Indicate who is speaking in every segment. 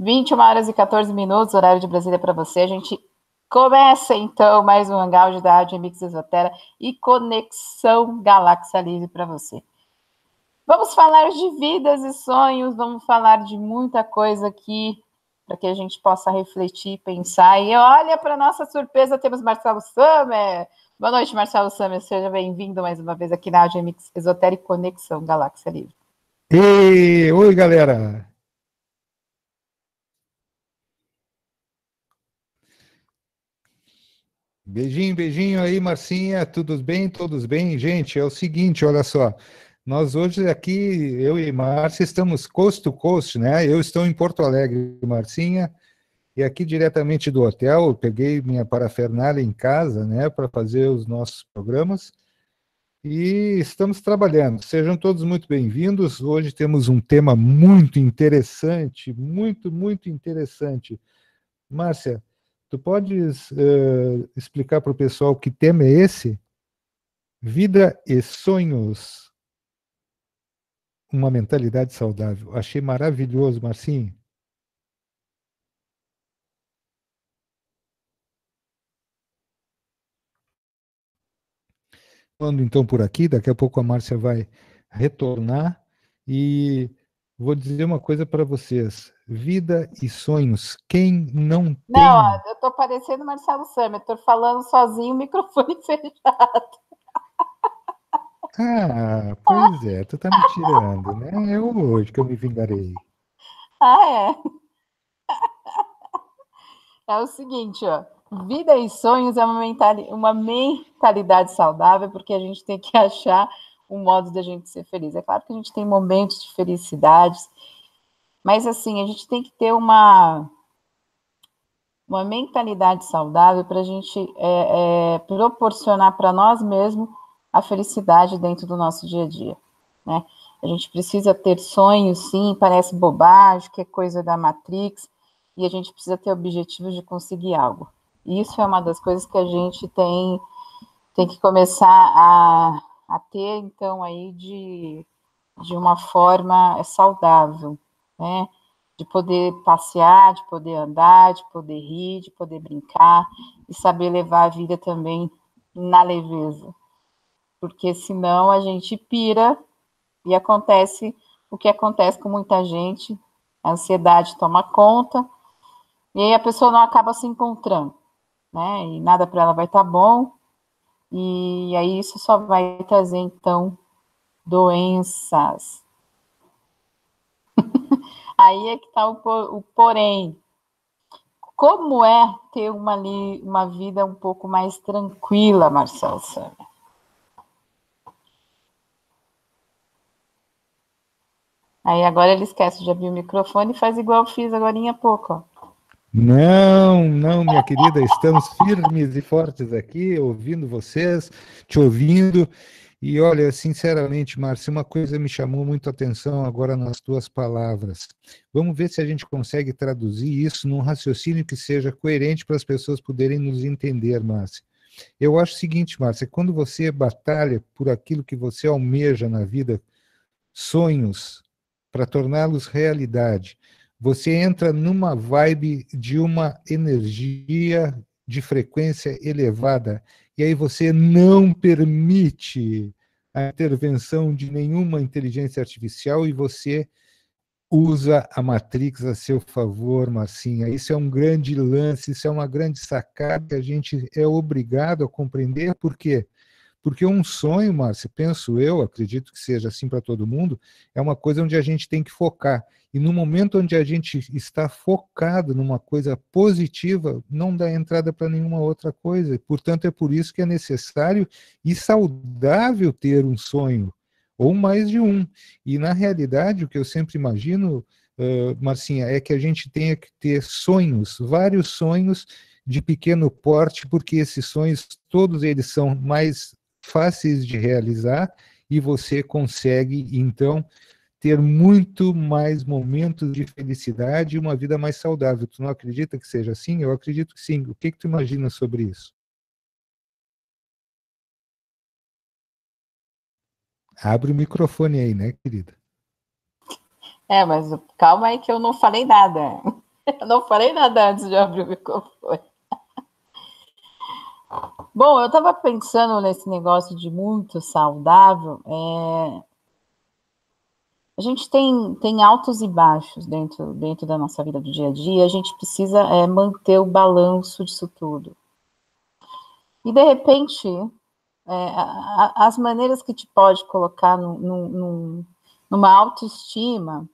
Speaker 1: 21h14, horário de Brasília para você. A gente começa, então, mais um Hangout da Rádio Mix Exotera e Conexão Galáxia Livre para você. Vamos falar de vidas e sonhos, vamos falar de muita coisa aqui, para que a gente possa refletir, pensar. E olha, para nossa surpresa, temos Marcelo Summer. Boa noite, Marcelo Summer. Seja bem-vindo mais uma vez aqui na Rádio Mix Exotera e Conexão Galáxia Livre.
Speaker 2: Ei, oi, galera! Beijinho, beijinho aí, Marcinha. Tudo bem? Todos bem? Gente, é o seguinte, olha só. Nós hoje aqui, eu e Márcia, estamos coast to coast, né? Eu estou em Porto Alegre, Marcinha, e aqui diretamente do hotel, eu peguei minha parafernália em casa, né, para fazer os nossos programas, e estamos trabalhando. Sejam todos muito bem-vindos. Hoje temos um tema muito interessante, muito interessante. Márcia, tu podes explicar para o pessoal que tema é esse? Vida e sonhos, uma mentalidade saudável. Achei maravilhoso, Marcinho. Falando então por aqui, daqui a pouco a Márcia vai retornar e vou dizer uma coisa para vocês. Vida e sonhos, quem não
Speaker 1: Não, ó,
Speaker 2: tem...
Speaker 1: eu tô parecendo Marcelo Summer, tô falando sozinho, o microfone fechado.
Speaker 2: Ah, pois é, tu tá me tirando, né? É hoje que eu me vingarei.
Speaker 1: Ah, é. É o seguinte, ó. Vida e sonhos é uma mentalidade saudável, porque a gente tem que achar um modo da gente ser feliz. É claro que a gente tem momentos de felicidades, mas assim, a gente tem que ter uma mentalidade saudável para a gente proporcionar para nós mesmos a felicidade dentro do nosso dia a dia, né? A gente precisa ter sonhos, sim, parece bobagem, que é coisa da Matrix, e a gente precisa ter objetivos de conseguir algo. E isso é uma das coisas que a gente tem que começar a ter, então, aí de uma forma saudável, né? De poder passear, de poder andar, de poder rir, de poder brincar e saber levar a vida também na leveza. Porque senão a gente pira e acontece o que acontece com muita gente, a ansiedade toma conta e aí a pessoa não acaba se encontrando, né? E nada para ela vai estar bom e aí isso só vai trazer então doenças. Aí é que está o porém. Como é ter uma vida um pouco mais tranquila, Marcelo Sâmia? Aí agora ele esquece de abrir o microfone e faz igual eu fiz agora há pouco, ó.
Speaker 2: Não, não, minha querida, estamos firmes e fortes aqui, ouvindo vocês, te ouvindo. E olha, sinceramente, Márcia, uma coisa me chamou muito a atenção agora nas tuas palavras. Vamos ver se a gente consegue traduzir isso num raciocínio que seja coerente para as pessoas poderem nos entender, Márcia. Eu acho o seguinte, Márcia, quando você batalha por aquilo que você almeja na vida, sonhos, para torná-los realidade, você entra numa vibe de uma energia de frequência elevada, e aí você não permite a intervenção de nenhuma inteligência artificial e você usa a Matrix a seu favor, Marcinha. Isso é um grande lance, isso é uma grande sacada que a gente é obrigado a compreender, por quê? Porque um sonho, Márcia, penso eu, acredito que seja assim para todo mundo, é uma coisa onde a gente tem que focar. E no momento onde a gente está focado numa coisa positiva, não dá entrada para nenhuma outra coisa. Portanto, é por isso que é necessário e saudável ter um sonho, ou mais de um. E, na realidade, o que eu sempre imagino, Marcinha, é que a gente tenha que ter sonhos, vários sonhos de pequeno porte, porque esses sonhos, todos eles são mais fáceis de realizar e você consegue, então, ter muito mais momentos de felicidade e uma vida mais saudável. Tu não acredita que seja assim? Eu acredito que sim. O que tu imagina sobre isso? Abre o microfone aí, né, querida?
Speaker 1: Mas calma aí que eu não falei nada. Eu não falei nada antes de abrir o microfone. Bom, eu estava pensando nesse negócio de muito saudável. A gente tem altos e baixos dentro da nossa vida do dia a dia. A gente precisa manter o balanço disso tudo. E, de repente, as maneiras que te pode colocar numa autoestima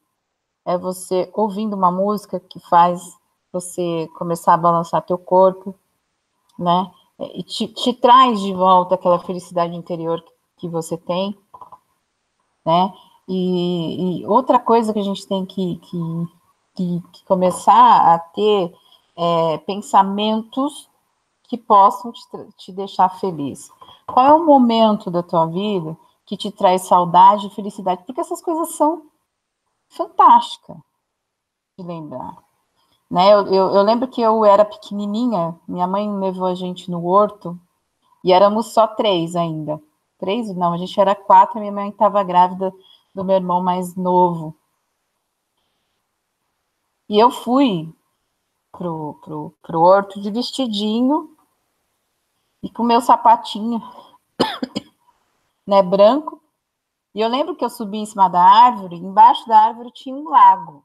Speaker 1: é você ouvindo uma música que faz você começar a balançar teu corpo, né? E te traz de volta aquela felicidade interior que você tem, né? E outra coisa que a gente tem que começar a ter pensamentos que possam te deixar feliz. Qual é o momento da tua vida que te traz saudade e felicidade? Porque essas coisas são fantásticas de lembrar. Né? Eu lembro que eu era pequenininha, minha mãe levou a gente no horto, e éramos só 3 ainda. 3? Não, a gente era 4, minha mãe estava grávida do meu irmão mais novo. E eu fui pro horto de vestidinho e com meu sapatinho, né, branco. E eu lembro que eu subi em cima da árvore, embaixo da árvore tinha um lago.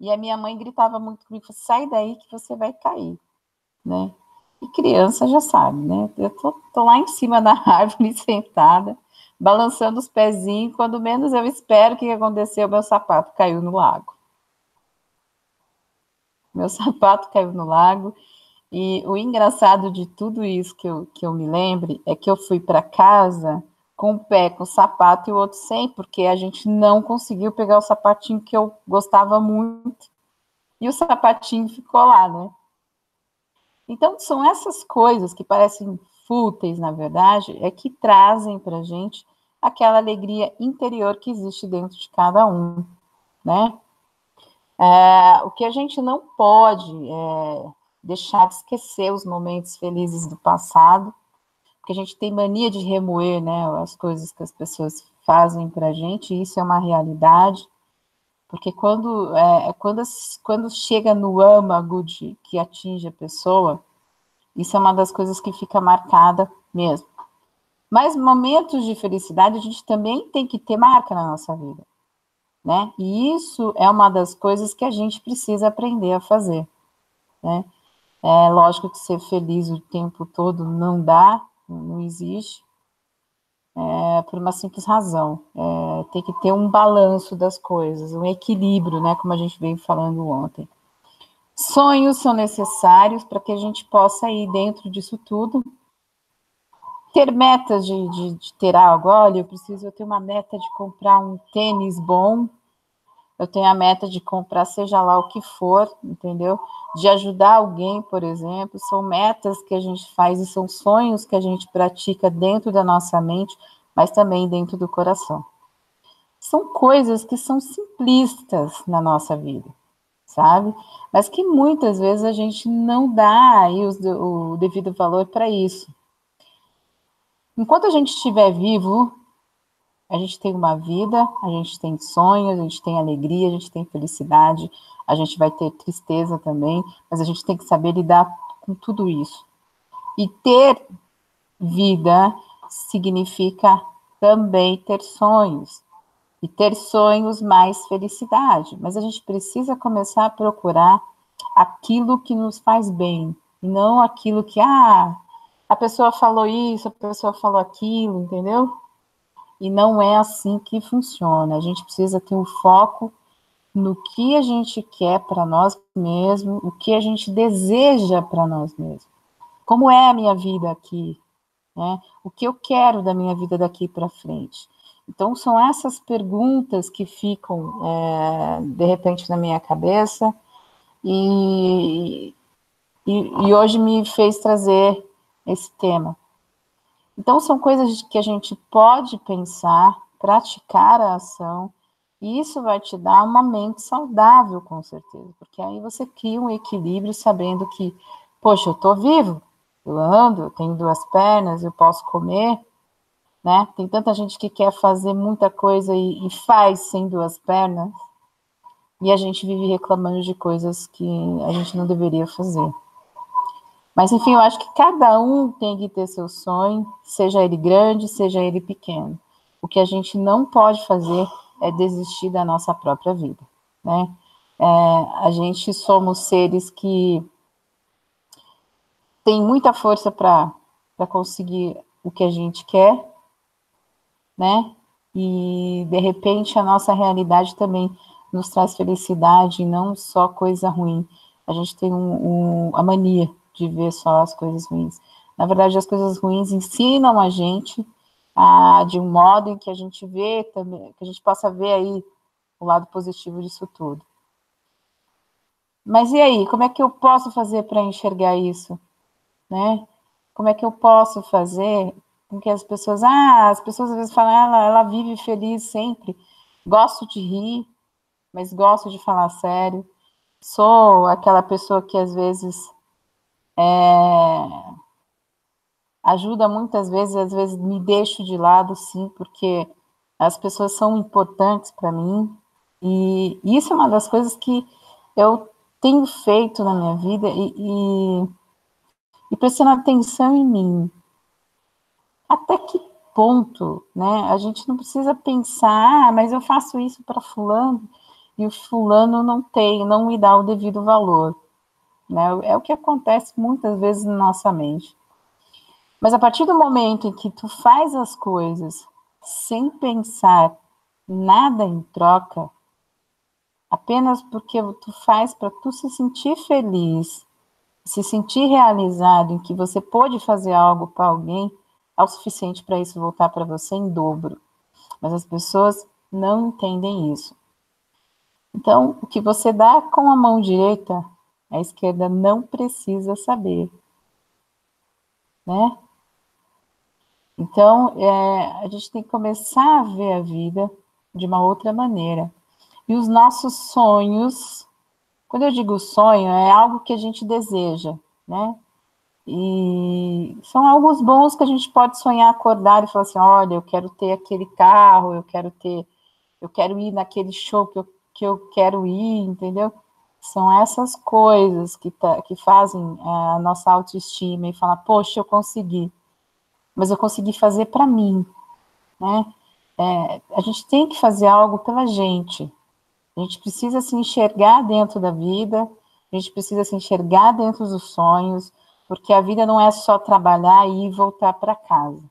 Speaker 1: E a minha mãe gritava muito comigo, sai daí que você vai cair, né? E criança já sabe, né? Eu tô lá em cima da árvore, sentada, balançando os pezinhos, quando menos eu espero, o que aconteceu? Meu sapato caiu no lago. Meu sapato caiu no lago, e o engraçado de tudo isso que eu me lembre é que eu fui para casa com um pé com o sapato e o outro sem, porque a gente não conseguiu pegar o sapatinho que eu gostava muito, e o sapatinho ficou lá, né? Então, são essas coisas que parecem fúteis, na verdade, que trazem para a gente aquela alegria interior que existe dentro de cada um, né? O que a gente não pode deixar de esquecer os momentos felizes do passado, porque a gente tem mania de remoer, né, as coisas que as pessoas fazem para a gente, e isso é uma realidade, porque quando chega no âmago que atinge a pessoa, isso é uma das coisas que fica marcada mesmo. Mas momentos de felicidade a gente também tem que ter marca na nossa vida, né? E isso é uma das coisas que a gente precisa aprender a fazer, né? É lógico que ser feliz o tempo todo não dá, não existe, por uma simples razão. Tem que ter um balanço das coisas, um equilíbrio, né? Como a gente veio falando ontem. Sonhos são necessários para que a gente possa ir dentro disso tudo. Ter metas de ter algo. Olha, eu tenho uma meta de comprar um tênis bom, eu tenho a meta de comprar seja lá o que for, entendeu? De ajudar alguém, por exemplo, são metas que a gente faz e são sonhos que a gente pratica dentro da nossa mente, mas também dentro do coração. São coisas que são simplistas na nossa vida, sabe? Mas que muitas vezes a gente não dá aí o devido valor para isso. Enquanto a gente estiver vivo, a gente tem uma vida, a gente tem sonhos, a gente tem alegria, a gente tem felicidade, a gente vai ter tristeza também, mas a gente tem que saber lidar com tudo isso. E ter vida significa também ter sonhos. E ter sonhos mais felicidade. Mas a gente precisa começar a procurar aquilo que nos faz bem, e não aquilo que, a pessoa falou isso, a pessoa falou aquilo, entendeu? E não é assim que funciona. A gente precisa ter um foco no que a gente quer para nós mesmos, o que a gente deseja para nós mesmos. Como é a minha vida aqui? Né? O que eu quero da minha vida daqui para frente? Então, são essas perguntas que ficam, de repente, na minha cabeça e hoje me fez trazer esse tema. Então, são coisas que a gente pode pensar, praticar a ação, e isso vai te dar uma mente saudável, com certeza, porque aí você cria um equilíbrio sabendo que, poxa, eu estou vivo, eu ando, eu tenho 2 pernas, eu posso comer, né? Tem tanta gente que quer fazer muita coisa e faz sem 2 pernas, e a gente vive reclamando de coisas que a gente não deveria fazer. Mas, enfim, eu acho que cada um tem que ter seu sonho, seja ele grande, seja ele pequeno. O que a gente não pode fazer é desistir da nossa própria vida, né? A gente somos seres que têm muita força para conseguir o que a gente quer, né? E, de repente, a nossa realidade também nos traz felicidade, não só coisa ruim. A gente tem a mania de ver só as coisas ruins. Na verdade, as coisas ruins ensinam a gente de um modo em que a gente vê também, que a gente possa ver aí o lado positivo disso tudo. Mas e aí, como é que eu posso fazer para enxergar isso, né? Como é que eu posso fazer com que as pessoas às vezes falam, ela vive feliz sempre. Gosto de rir, mas gosto de falar sério. Sou aquela pessoa que às vezes ajuda muitas vezes, às vezes me deixo de lado, sim, porque as pessoas são importantes para mim. E isso é uma das coisas que eu tenho feito na minha vida e prestando atenção em mim. Até que ponto, né? A gente não precisa pensar, mas eu faço isso para fulano e o fulano não me dá o devido valor, né? É o que acontece muitas vezes na nossa mente. Mas a partir do momento em que tu faz as coisas sem pensar nada em troca, apenas porque tu faz para tu se sentir feliz, se sentir realizado em que você pôde fazer algo para alguém, é o suficiente para isso voltar para você em dobro. Mas as pessoas não entendem isso. Então, o que você dá com a mão direita, a esquerda não precisa saber, né? Então, a gente tem que começar a ver a vida de uma outra maneira. E os nossos sonhos, quando eu digo sonho, é algo que a gente deseja, né? E são alguns bons que a gente pode sonhar, acordar e falar assim, olha, eu quero ter aquele carro, eu quero ir naquele show que eu quero ir, entendeu? São essas coisas que fazem a nossa autoestima e falar, poxa, eu consegui, mas eu consegui fazer para mim, né? A gente tem que fazer algo pela gente. A gente precisa se enxergar dentro da vida, a gente precisa se enxergar dentro dos sonhos, porque a vida não é só trabalhar e voltar para casa.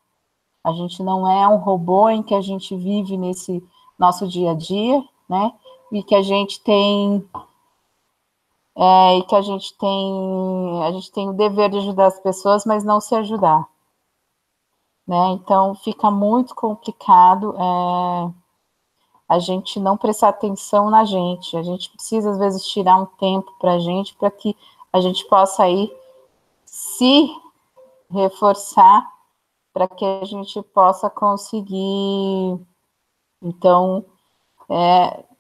Speaker 1: A gente não é um robô em que a gente vive nesse nosso dia a dia, né? E que a gente tem a gente tem o dever de ajudar as pessoas, mas não se ajudar, né? Então fica muito complicado a gente não prestar atenção na gente. A gente precisa às vezes tirar um tempo para que a gente possa aí se reforçar para que a gente possa conseguir, então,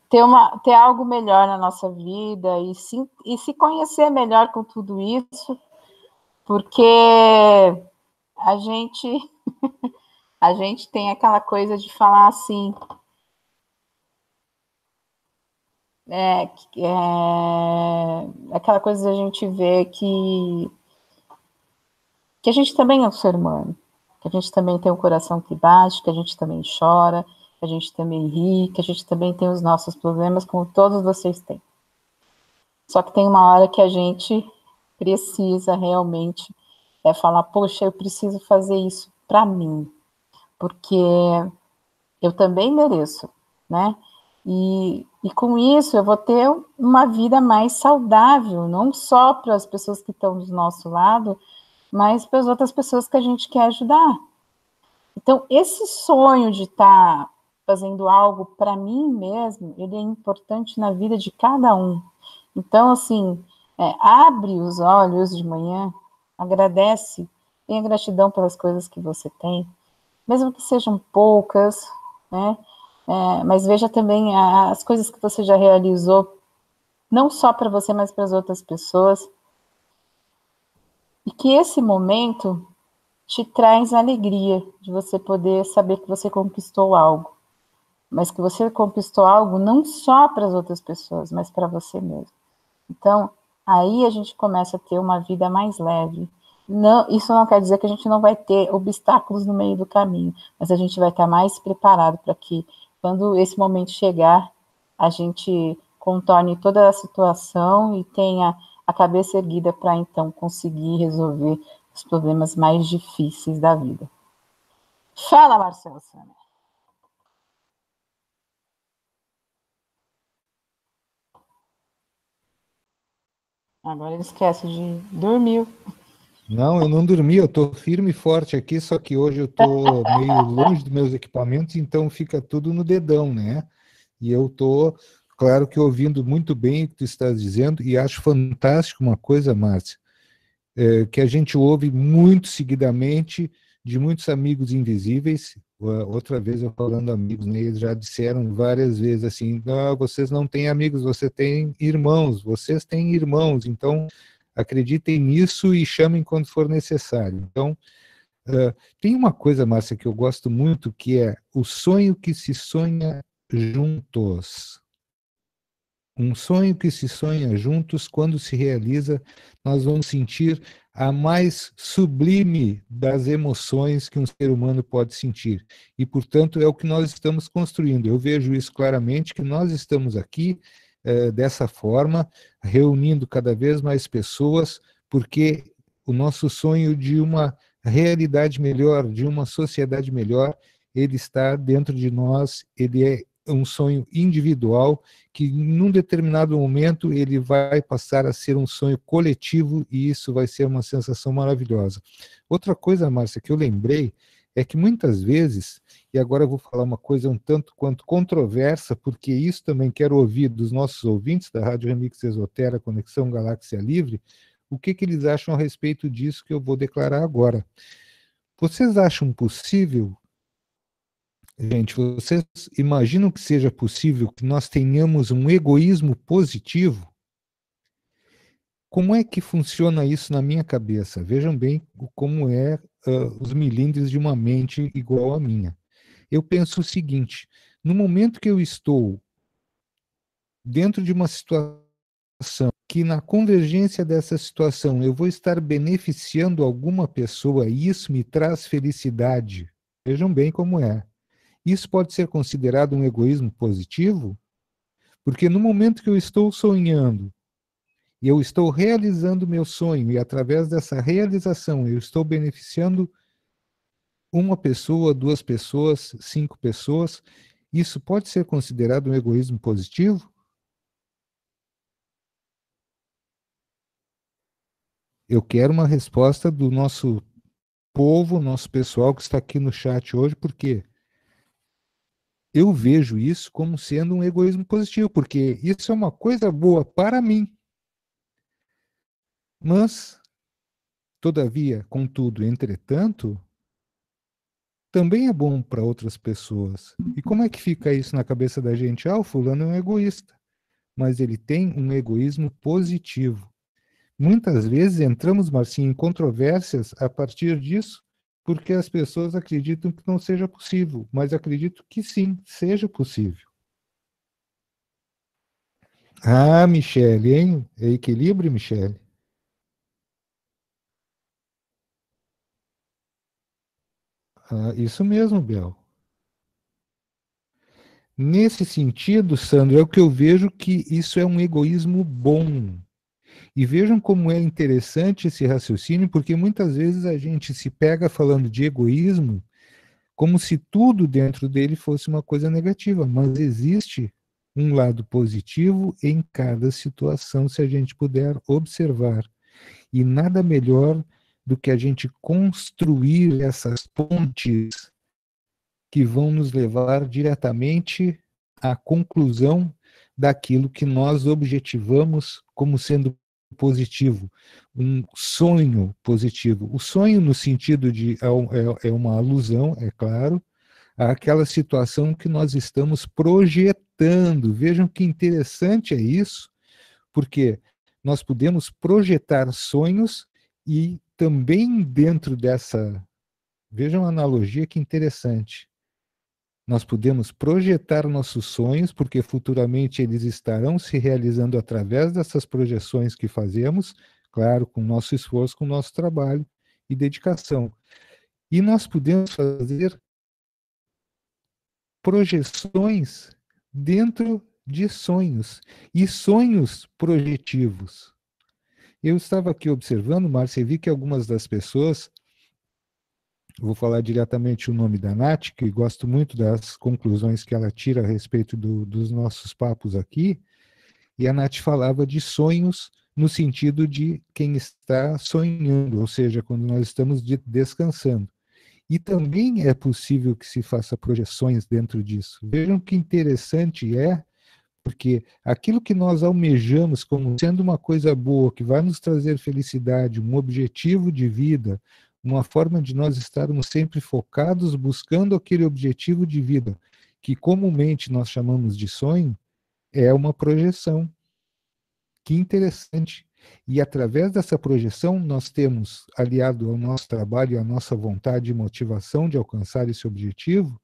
Speaker 1: ter algo melhor na nossa vida e se conhecer melhor com tudo isso, porque a gente, a gente tem aquela coisa de falar assim, aquela coisa da gente ver que a gente também é um ser humano, que a gente também tem um coração que bate, que a gente também chora, que a gente também ri, que a gente também tem os nossos problemas, como todos vocês têm. Só que tem uma hora que a gente precisa realmente falar, poxa, eu preciso fazer isso para mim, porque eu também mereço, né? E com isso eu vou ter uma vida mais saudável, não só para as pessoas que estão do nosso lado, mas para as outras pessoas que a gente quer ajudar. Então, esse sonho de estar fazendo algo para mim mesmo, ele é importante na vida de cada um. Então, assim, abre os olhos de manhã, agradece, tenha gratidão pelas coisas que você tem, mesmo que sejam poucas, né? Mas veja também as coisas que você já realizou, não só para você, mas para as outras pessoas. E que esse momento te traz alegria de você poder saber que você conquistou algo. mas que você conquistou algo não só para as outras pessoas, mas para você mesmo. Então, aí a gente começa a ter uma vida mais leve. Não, isso não quer dizer que a gente não vai ter obstáculos no meio do caminho, mas a gente vai estar mais preparado para que, quando esse momento chegar, a gente contorne toda a situação e tenha a cabeça erguida para, então, conseguir resolver os problemas mais difíceis da vida. Fala, Marcelo Sena. Agora ele esquece de dormir.
Speaker 2: Não, eu não dormi, eu estou firme e forte aqui, só que hoje eu estou meio longe dos meus equipamentos, então fica tudo no dedão, né? E eu estou, claro que ouvindo muito bem o que tu estás dizendo, e acho fantástico uma coisa, Márcia, que a gente ouve muito seguidamente de muitos amigos invisíveis. Outra vez eu falando amigos, né, eles já disseram várias vezes assim, ah, vocês não têm amigos, vocês têm irmãos, então acreditem nisso e chamem quando for necessário. Então, tem uma coisa, Márcia, que eu gosto muito, que é o sonho que se sonha juntos. Um sonho que se sonha juntos, quando se realiza, nós vamos sentir a mais sublime das emoções que um ser humano pode sentir. E, portanto, é o que nós estamos construindo. Eu vejo isso claramente, que nós estamos aqui dessa forma, reunindo cada vez mais pessoas, porque o nosso sonho de uma realidade melhor, de uma sociedade melhor, ele está dentro de nós, ele é um sonho individual que, num determinado momento, ele vai passar a ser um sonho coletivo e isso vai ser uma sensação maravilhosa. Outra coisa, Márcia, que eu lembrei é que muitas vezes, e agora eu vou falar uma coisa um tanto quanto controversa, porque isso também quero ouvir dos nossos ouvintes da Rádio Remix Esotera, Conexão Galáxia Livre, o que eles acham a respeito disso que eu vou declarar agora. Vocês acham possível, gente, vocês imaginam que seja possível que nós tenhamos um egoísmo positivo? Como é que funciona isso na minha cabeça? Vejam bem como é os milímetros de uma mente igual à minha. Eu penso o seguinte: no momento que eu estou dentro de uma situação que, na convergência dessa situação, eu vou estar beneficiando alguma pessoa e isso me traz felicidade, vejam bem como é. Isso pode ser considerado um egoísmo positivo? Porque no momento que eu estou sonhando, e eu estou realizando meu sonho, e através dessa realização eu estou beneficiando uma pessoa, duas pessoas, cinco pessoas, isso pode ser considerado um egoísmo positivo? Eu quero uma resposta do nosso povo, nosso pessoal que está aqui no chat hoje, porque eu vejo isso como sendo um egoísmo positivo, porque isso é uma coisa boa para mim. Mas, todavia, contudo, entretanto, também é bom para outras pessoas. E como é que fica isso na cabeça da gente? Ah, o fulano é um egoísta, mas ele tem um egoísmo positivo. Muitas vezes entramos, Marcinho, em controvérsias a partir disso, porque as pessoas acreditam que não seja possível, mas acredito que sim, seja possível. Ah, Michele, hein? É equilíbrio, Michele? Ah, isso mesmo, Bel. Nesse sentido, Sandro, é o que eu vejo que isso é um egoísmo bom. E vejam como é interessante esse raciocínio, porque muitas vezes a gente se pega falando de egoísmo como se tudo dentro dele fosse uma coisa negativa, mas existe um lado positivo em cada situação, se a gente puder observar. E nada melhor do que a gente construir essas pontes que vão nos levar diretamente à conclusão daquilo que nós objetivamos como sendo positivo, um sonho positivo. O sonho, no sentido de, é uma alusão, é claro, àquela situação que nós estamos projetando. Vejam que interessante é isso, porque nós podemos projetar sonhos e também dentro dessa. Vejam a analogia que interessante. Nós podemos projetar nossos sonhos, porque futuramente eles estarão se realizando através dessas projeções que fazemos, claro, com nosso esforço, com nosso trabalho e dedicação. E nós podemos fazer projeções dentro de sonhos, e sonhos projetivos. Eu estava aqui observando, Márcia, e vi que algumas das pessoas, vou falar diretamente o nome da Nath, que gosto muito das conclusões que ela tira a respeito dos nossos papos aqui, e a Nath falava de sonhos no sentido de quem está sonhando, ou seja, quando nós estamos descansando. E também é possível que se faça projeções dentro disso. Vejam que interessante é, porque aquilo que nós almejamos como sendo uma coisa boa, que vai nos trazer felicidade, um objetivo de vida, uma forma de nós estarmos sempre focados buscando aquele objetivo de vida, que comumente nós chamamos de sonho, é uma projeção. Que interessante. E através dessa projeção, nós temos, aliado ao nosso trabalho e à nossa vontade e motivação de alcançar esse objetivo,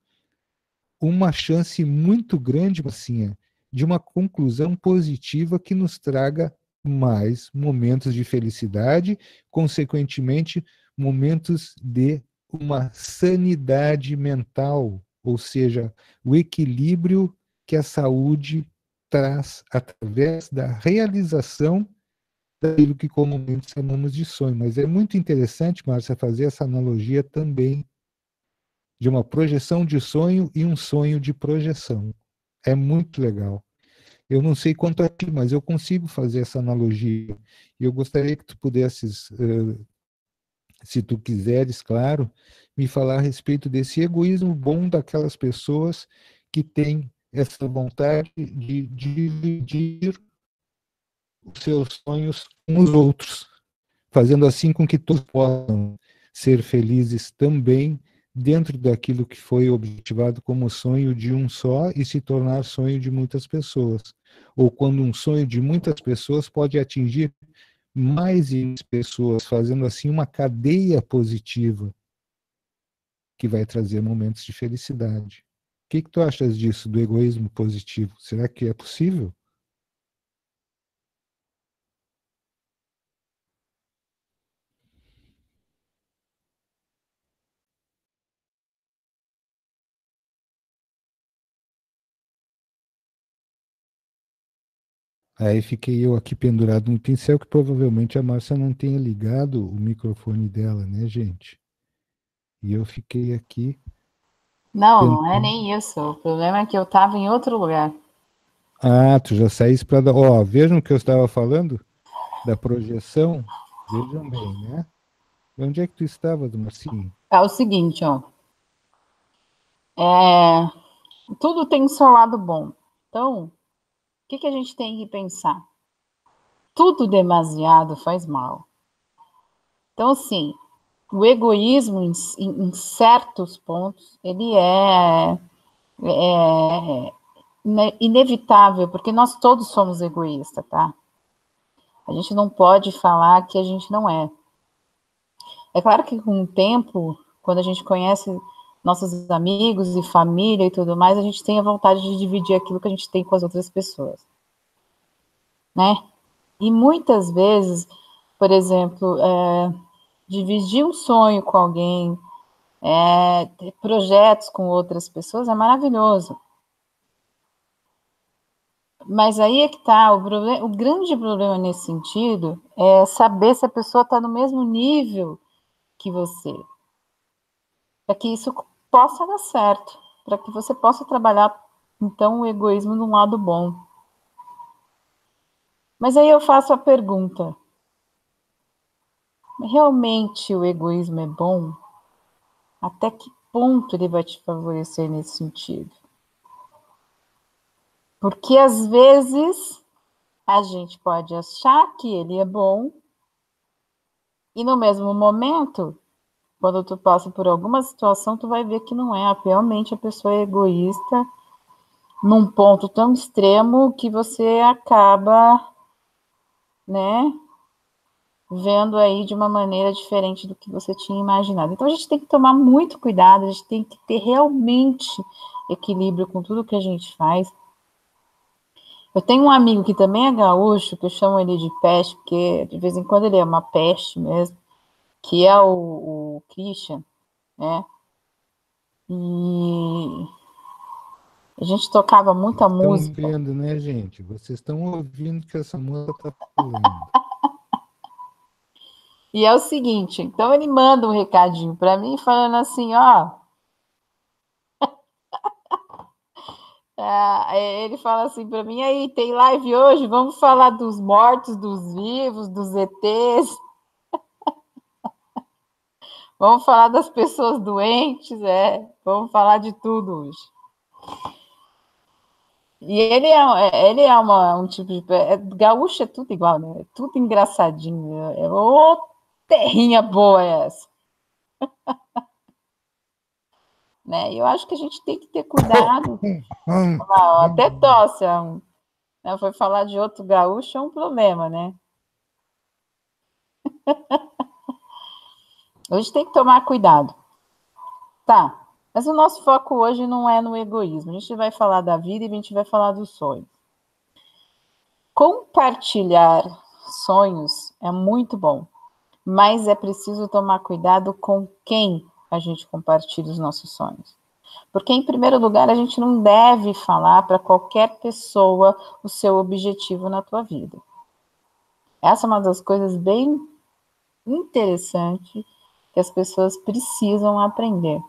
Speaker 2: uma chance muito grande, assim, de uma conclusão positiva que nos traga mais momentos de felicidade, consequentemente, momentos de uma sanidade mental, ou seja, o equilíbrio que a saúde traz através da realização daquilo que comumente chamamos de sonho. Mas é muito interessante, Márcia, fazer essa analogia também de uma projeção de sonho e um sonho de projeção. É muito legal. Eu não sei quanto a ti, mas eu consigo fazer essa analogia. E eu gostaria que tu pudesses, se tu quiseres, claro, me falar a respeito desse egoísmo bom daquelas pessoas que têm essa vontade de dividir os seus sonhos com os outros, fazendo assim com que todos possam ser felizes também dentro daquilo que foi objetivado como sonho de um só e se tornar sonho de muitas pessoas. Ou quando um sonho de muitas pessoas pode atingir mais e mais pessoas, fazendo assim uma cadeia positiva que vai trazer momentos de felicidade. O que tu achas disso, do egoísmo positivo? Será que é possível? Aí fiquei eu aqui pendurado no pincel, que provavelmente a Márcia não tenha ligado o microfone dela, né, gente? E eu fiquei aqui
Speaker 1: Não, não é
Speaker 2: tentando.
Speaker 1: nem isso. O problema é que eu estava em outro lugar.
Speaker 2: Ah, tu já saísse para dar. Ó, vejam o que eu estava falando da projeção. Vejam bem, né? Onde é que tu estava, Marcinho?
Speaker 1: É o seguinte, ó. Tudo tem o seu lado bom. Então, o que a gente tem que pensar? Tudo demasiado faz mal. Então, assim, o egoísmo em certos pontos, ele é inevitável, porque nós todos somos egoístas, tá? A gente não pode falar que a gente não é. É claro que com o tempo, quando a gente conhece nossos amigos e família e tudo mais, a gente tem a vontade de dividir aquilo que a gente tem com as outras pessoas, né? E muitas vezes, por exemplo, dividir um sonho com alguém, ter projetos com outras pessoas é maravilhoso. Mas aí é que está, o grande problema nesse sentido é saber se a pessoa está no mesmo nível que você, para que isso possa dar certo, para que você possa trabalhar, então, o egoísmo num lado bom. Mas aí eu faço a pergunta, realmente o egoísmo é bom? Até que ponto ele vai te favorecer nesse sentido? Porque às vezes a gente pode achar que ele é bom e no mesmo momento, quando tu passa por alguma situação, tu vai ver que não é. Realmente a pessoa é egoísta num ponto tão extremo que você acaba, né, vendo aí de uma maneira diferente do que você tinha imaginado. Então a gente tem que tomar muito cuidado, a gente tem que ter realmente equilíbrio com tudo que a gente faz. Eu tenho um amigo que também é gaúcho, que eu chamo ele de peste, porque de vez em quando ele é uma peste mesmo, que é o Christian, né? E a gente tocava muita
Speaker 2: Estão
Speaker 1: música.
Speaker 2: vendo, né, gente? Vocês estão ouvindo o que essa moça está falando.
Speaker 1: E é o seguinte, então ele manda um recadinho para mim falando assim, ó, ele fala assim para mim, aí tem live hoje, vamos falar dos mortos, dos vivos, dos ETs, vamos falar das pessoas doentes, vamos falar de tudo hoje. E ele é um tipo de... gaúcho é tudo igual, né? É tudo engraçadinho. Ô, terrinha boa é essa. Né? E eu acho que a gente tem que ter cuidado. Até tosse. Foi falar de outro gaúcho é um problema, né? Hoje tem que tomar cuidado. Tá, mas o nosso foco hoje não é no egoísmo. A gente vai falar da vida e a gente vai falar dos sonhos. Compartilhar sonhos é muito bom, mas é preciso tomar cuidado com quem a gente compartilha os nossos sonhos. Porque, em primeiro lugar, a gente não deve falar para qualquer pessoa o seu objetivo na tua vida. Essa é uma das coisas bem interessantes que as pessoas precisam aprender.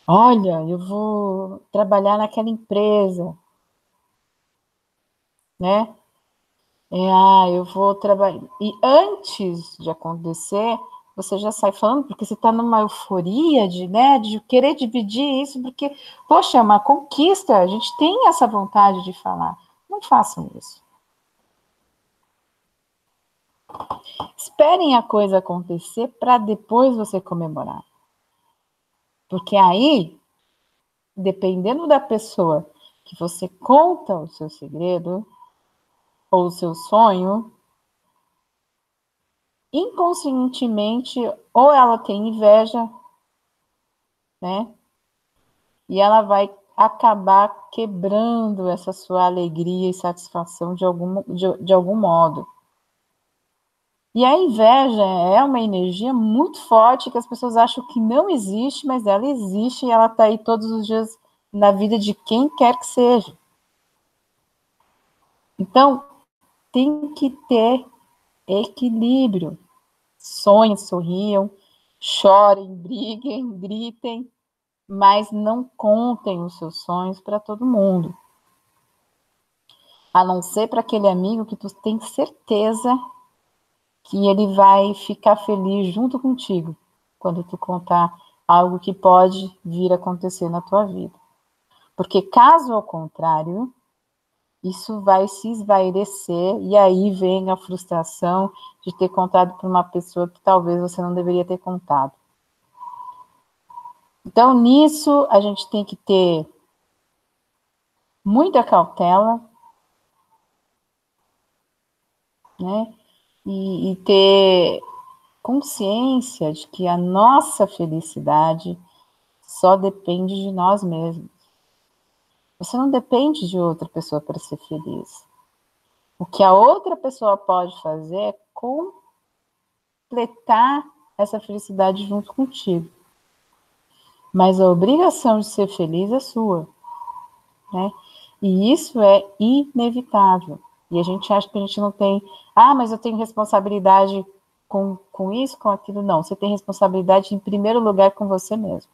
Speaker 1: Olha, eu vou trabalhar naquela empresa, né? Eu vou trabalhar. E antes de acontecer, você já sai falando, porque você está numa euforia de querer dividir isso, porque, poxa, é uma conquista, a gente tem essa vontade de falar. Não façam isso. Esperem a coisa acontecer para depois você comemorar. Porque aí, dependendo da pessoa que você conta o seu segredo ou o seu sonho, inconscientemente, ou ela tem inveja, né? E ela vai acabar quebrando essa sua alegria e satisfação de algum modo. E a inveja é uma energia muito forte que as pessoas acham que não existe, mas ela existe e ela está aí todos os dias na vida de quem quer que seja. Então, tem que ter equilíbrio. Sonhem, sorriam, chorem, briguem, gritem, mas não contem os seus sonhos para todo mundo. A não ser para aquele amigo que tu tem certeza que ele vai ficar feliz junto contigo quando tu contar algo que pode vir a acontecer na tua vida. Porque caso ao contrário, isso vai se esvairecer e aí vem a frustração de ter contado para uma pessoa que talvez você não deveria ter contado. Então, nisso, a gente tem que ter muita cautela, né? E ter consciência de que a nossa felicidade só depende de nós mesmos. Você não depende de outra pessoa para ser feliz. O que a outra pessoa pode fazer é completar essa felicidade junto contigo. Mas a obrigação de ser feliz é sua, né? E isso é inevitável. E a gente acha que a gente não tem... mas eu tenho responsabilidade com isso, com aquilo. Não, você tem responsabilidade em primeiro lugar com você mesmo.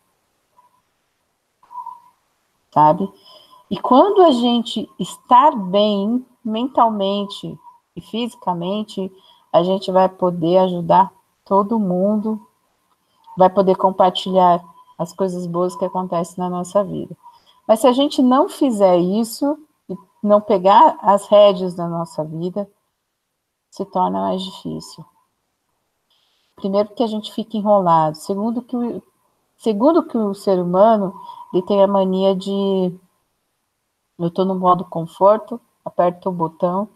Speaker 1: Sabe? E quando a gente estar bem mentalmente e fisicamente, a gente vai poder ajudar todo mundo, vai poder compartilhar as coisas boas que acontecem na nossa vida. Mas se a gente não fizer isso, e não pegar as rédeas da nossa vida, se torna mais difícil. Primeiro, que a gente fica enrolado. Segundo, que o ser humano ele tem a mania de... Eu estou no modo conforto, aperto o botão.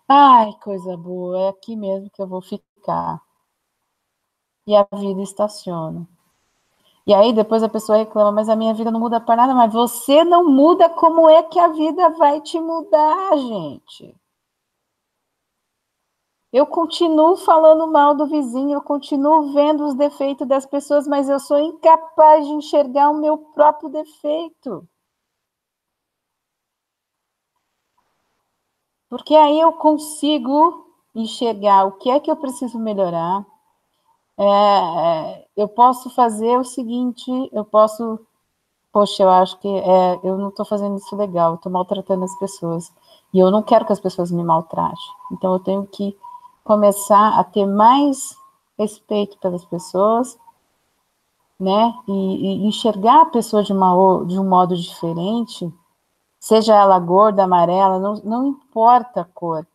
Speaker 1: Ai, coisa boa, é aqui mesmo que eu vou ficar. E a vida estaciona. E aí depois a pessoa reclama, mas a minha vida não muda para nada, mas você não muda, como é que a vida vai te mudar, gente? Eu continuo falando mal do vizinho, eu continuo vendo os defeitos das pessoas, mas eu sou incapaz de enxergar o meu próprio defeito. Porque aí eu consigo enxergar o que é que eu preciso melhorar. Eu posso fazer o seguinte, eu posso... Poxa, eu acho que eu não estou fazendo isso legal, eu estou maltratando as pessoas. E eu não quero que as pessoas me maltratem. Então eu tenho que começar a ter mais respeito pelas pessoas, né? E enxergar a pessoa de um modo diferente, seja ela gorda, amarela, não importa a cor,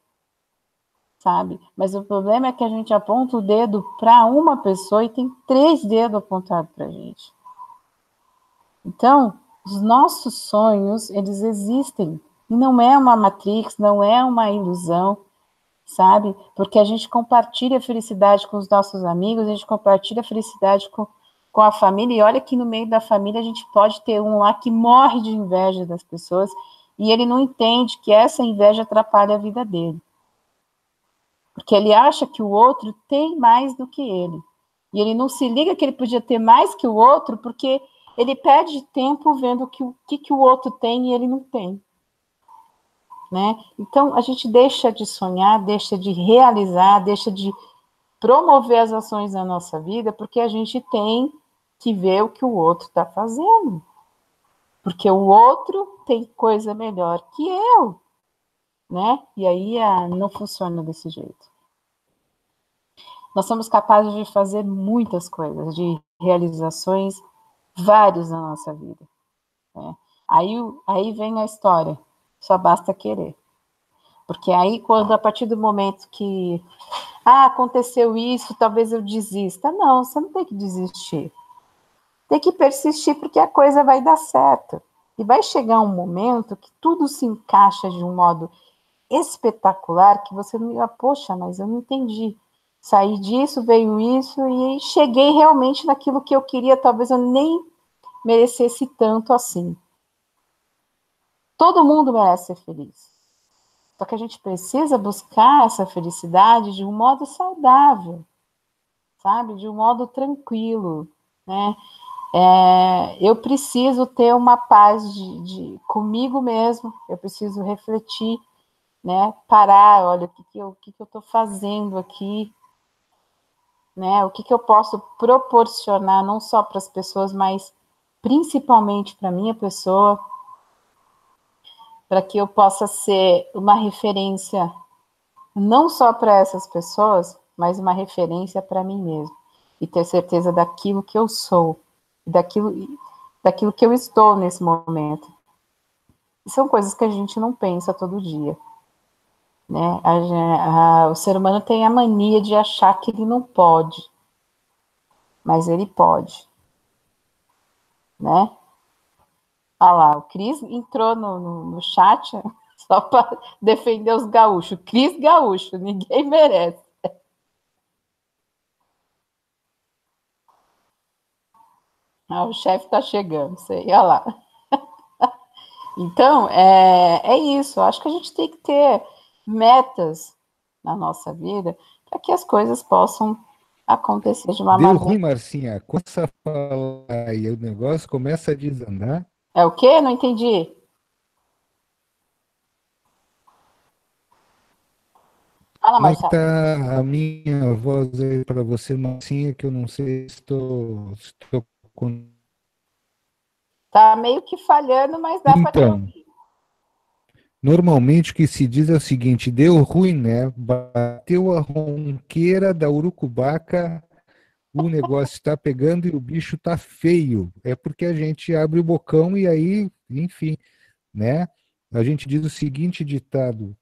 Speaker 1: sabe? Mas o problema é que a gente aponta o dedo para uma pessoa e tem 3 dedos apontados para a gente. Então, os nossos sonhos, eles existem. E não é uma matrix, não é uma ilusão, sabe? Porque a gente compartilha a felicidade com os nossos amigos, a gente compartilha a felicidade com a família, e olha que no meio da família a gente pode ter um lá que morre de inveja das pessoas, e ele não entende que essa inveja atrapalha a vida dele. Porque ele acha que o outro tem mais do que ele. E ele não se liga que ele podia ter mais que o outro, porque ele perde tempo vendo o que o outro tem e ele não tem. Né? Então, a gente deixa de sonhar, deixa de realizar, deixa de promover as ações na nossa vida, porque a gente tem que ver o que o outro está fazendo. Porque o outro tem coisa melhor que eu. Né? E aí não funciona desse jeito. Nós somos capazes de fazer muitas coisas, de realizações várias na nossa vida. Né? Aí vem a história, só basta querer. Porque aí, a partir do momento que aconteceu isso, talvez eu desista. Não, você não tem que desistir. Tem que persistir, porque a coisa vai dar certo. E vai chegar um momento que tudo se encaixa de um modo espetacular, que você não... Poxa, mas eu não entendi. Saí disso, veio isso, e cheguei realmente naquilo que eu queria, talvez eu nem merecesse tanto assim. Todo mundo merece ser feliz. Só que a gente precisa buscar essa felicidade de um modo saudável, sabe? De um modo tranquilo, né? Eu preciso ter uma paz comigo mesmo, eu preciso refletir, né? Parar, olha, o que eu estou fazendo aqui, né? O que eu posso proporcionar, não só para as pessoas, mas principalmente para a minha pessoa, para que eu possa ser uma referência não só para essas pessoas, mas uma referência para mim mesmo. E ter certeza daquilo que eu sou, daquilo que eu estou nesse momento. E são coisas que a gente não pensa todo dia. Né? O ser humano tem a mania de achar que ele não pode, mas ele pode. Né? Olha lá, o Cris entrou no chat só para defender os gaúchos. Cris Gaúcho, ninguém merece. O chefe está chegando, sei, olha lá. Então, é isso. Eu acho que a gente tem que ter metas na nossa vida para que as coisas possam acontecer de uma
Speaker 2: Deu
Speaker 1: maneira...
Speaker 2: ruim, Marcinha. Começa a falar e o negócio começa a desandar.
Speaker 1: É o quê? Não entendi. Fala,
Speaker 2: Como é que
Speaker 1: Marcelo.
Speaker 2: tá a minha voz aí para você, Marcinha, que eu não sei se estou com...
Speaker 1: Tá meio que falhando, mas dá para te
Speaker 2: Então,
Speaker 1: ouvir.
Speaker 2: normalmente o que se diz é o seguinte, deu ruim, né? Bateu a ronqueira da urucubaca, o negócio está pegando e o bicho tá feio. É porque a gente abre o bocão e aí, enfim, né? A gente diz o seguinte ditado: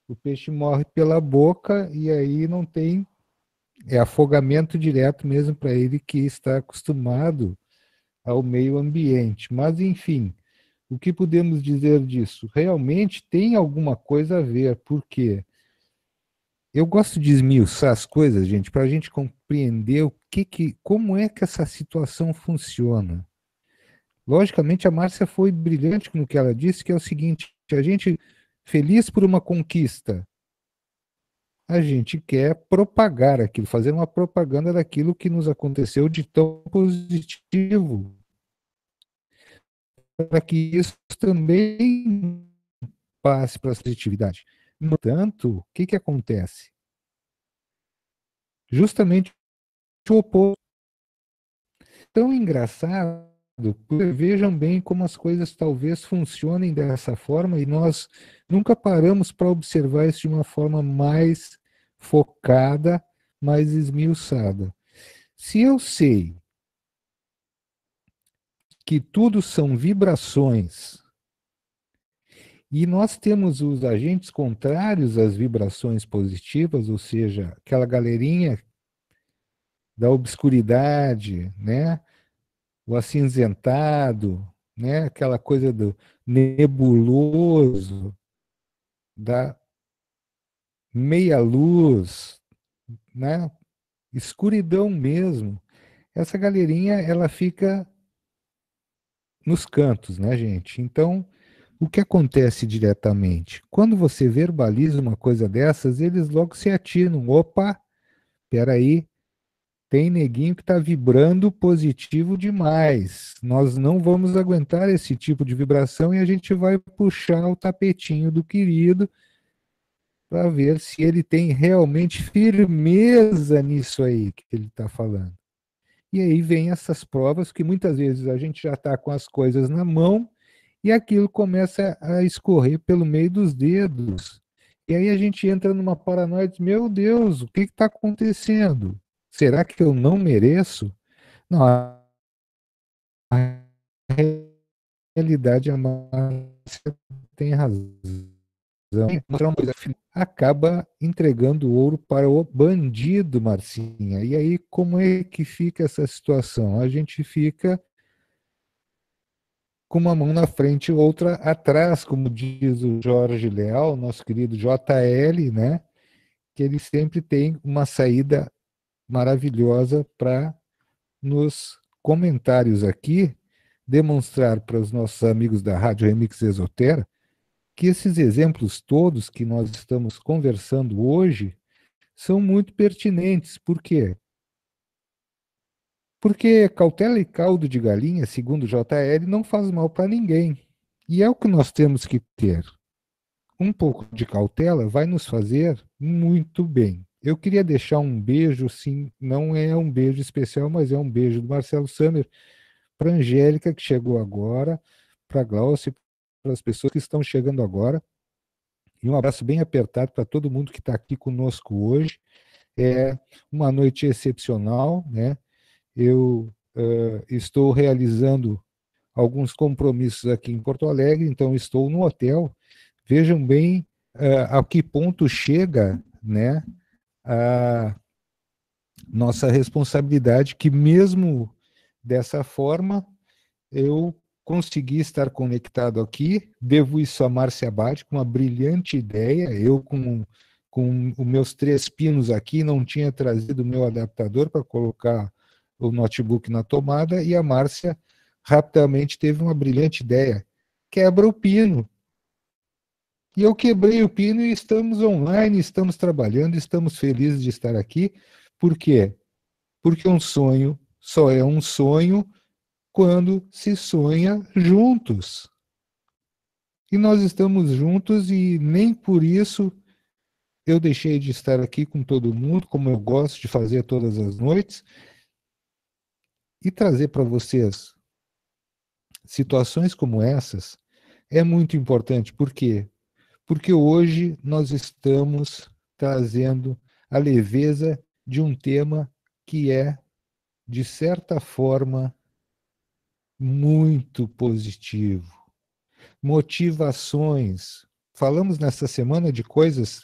Speaker 2: o peixe morre pela boca e aí não tem, é afogamento direto mesmo para ele que está acostumado ao meio ambiente. Mas, enfim, o que podemos dizer disso? Realmente tem alguma coisa a ver, por quê? Eu gosto de esmiuçar as coisas, gente, para a gente compreender como é que essa situação funciona. Logicamente, a Márcia foi brilhante no que ela disse, que é o seguinte: a gente, feliz por uma conquista, a gente quer propagar aquilo, fazer uma propaganda daquilo que nos aconteceu de tão positivo, para que isso também passe para a positividade. No entanto, o que acontece? Justamente o oposto. Tão engraçado, porque vejam bem como as coisas talvez funcionem dessa forma e nós nunca paramos para observar isso de uma forma mais focada, mais esmiuçada. Se eu sei que tudo são vibrações e nós temos os agentes contrários às vibrações positivas, ou seja, aquela galerinha da obscuridade, né? O acinzentado, né? Aquela coisa do nebuloso, da meia-luz, né? Escuridão mesmo. Essa galerinha, ela fica nos cantos, né, gente? Então, o que acontece diretamente? Quando você verbaliza uma coisa dessas, eles logo se atinam. Opa, peraí, tem neguinho que está vibrando positivo demais. Nós não vamos aguentar esse tipo de vibração e a gente vai puxar o tapetinho do querido para ver se ele tem realmente firmeza nisso aí que ele está falando. E aí vem essas provas que muitas vezes a gente já está com as coisas na mão e aquilo começa a escorrer pelo meio dos dedos. E aí a gente entra numa paranoia de, meu Deus, o que está acontecendo? Será que eu não mereço? Não, a realidade, a Márcia tem razão. Acaba entregando ouro para o bandido, Marcinha. E aí, como é que fica essa situação? A gente fica com uma mão na frente e outra atrás, como diz o Jorge Leal, nosso querido JL, né? Que ele sempre tem uma saída maravilhosa para, nos comentários aqui, demonstrar para os nossos amigos da Rádio Remix Esotera que esses exemplos todos que nós estamos conversando hoje são muito pertinentes. Por quê? Porque cautela e caldo de galinha, segundo o JL, não faz mal para ninguém. E é o que nós temos que ter. Um pouco de cautela vai nos fazer muito bem. Eu queria deixar um beijo, sim, não é um beijo especial, mas é um beijo do Marcelo Samer para a Angélica, que chegou agora, para a Glaucia, para as pessoas que estão chegando agora. E um abraço bem apertado para todo mundo que está aqui conosco hoje. É uma noite excepcional, né? Eu estou realizando alguns compromissos aqui em Porto Alegre, então estou no hotel. Vejam bem a que ponto chega, né, a nossa responsabilidade, que mesmo dessa forma eu consegui estar conectado aqui. Devo isso a Márcia Abad, com uma brilhante ideia. Eu, com os meus 3 pinos aqui, não tinha trazido o meu adaptador para colocar o notebook na tomada, e a Márcia rapidamente teve uma brilhante ideia. Quebra o pino. E eu quebrei o pino e estamos online, estamos trabalhando, estamos felizes de estar aqui. Por quê? Porque um sonho só é um sonho quando se sonha juntos. E nós estamos juntos e nem por isso eu deixei de estar aqui com todo mundo, como eu gosto de fazer todas as noites, e trazer para vocês situações como essas é muito importante. Por quê? Porque hoje nós estamos trazendo a leveza de um tema que é, de certa forma, muito positivo. Motivações. Falamos nessa semana de coisas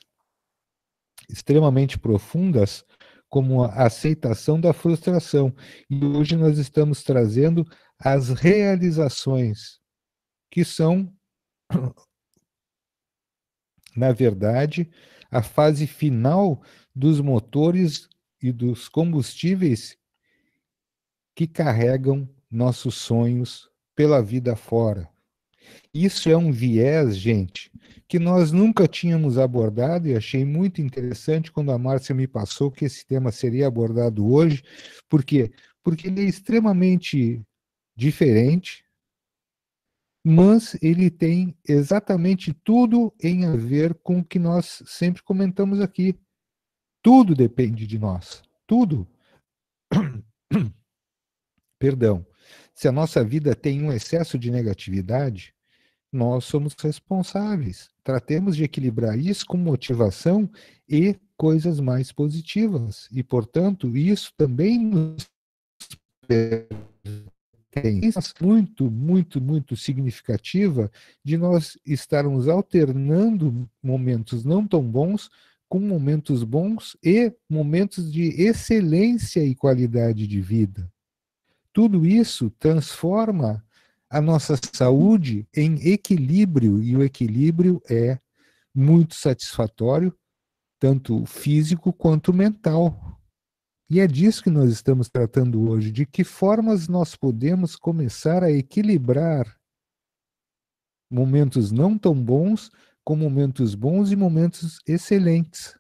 Speaker 2: extremamente profundas, como a aceitação da frustração. E hoje nós estamos trazendo as realizações, que são, na verdade, a fase final dos motores e dos combustíveis que carregam nossos sonhos pela vida fora. Isso é um viés, gente, que nós nunca tínhamos abordado e achei muito interessante quando a Márcia me passou que esse tema seria abordado hoje. Por quê? Porque ele é extremamente diferente, mas ele tem exatamente tudo em a ver com o que nós sempre comentamos aqui. Tudo depende de nós. Tudo. Perdão. Se a nossa vida tem um excesso de negatividade, nós somos responsáveis. Tratemos de equilibrar isso com motivação e coisas mais positivas. E, portanto, isso também nos tem muito, muito, muito significativa de nós estarmos alternando momentos não tão bons com momentos bons e momentos de excelência e qualidade de vida. Tudo isso transforma a nossa saúde em equilíbrio, e o equilíbrio é muito satisfatório, tanto físico quanto mental. E é disso que nós estamos tratando hoje, de que formas nós podemos começar a equilibrar momentos não tão bons com momentos bons e momentos excelentes.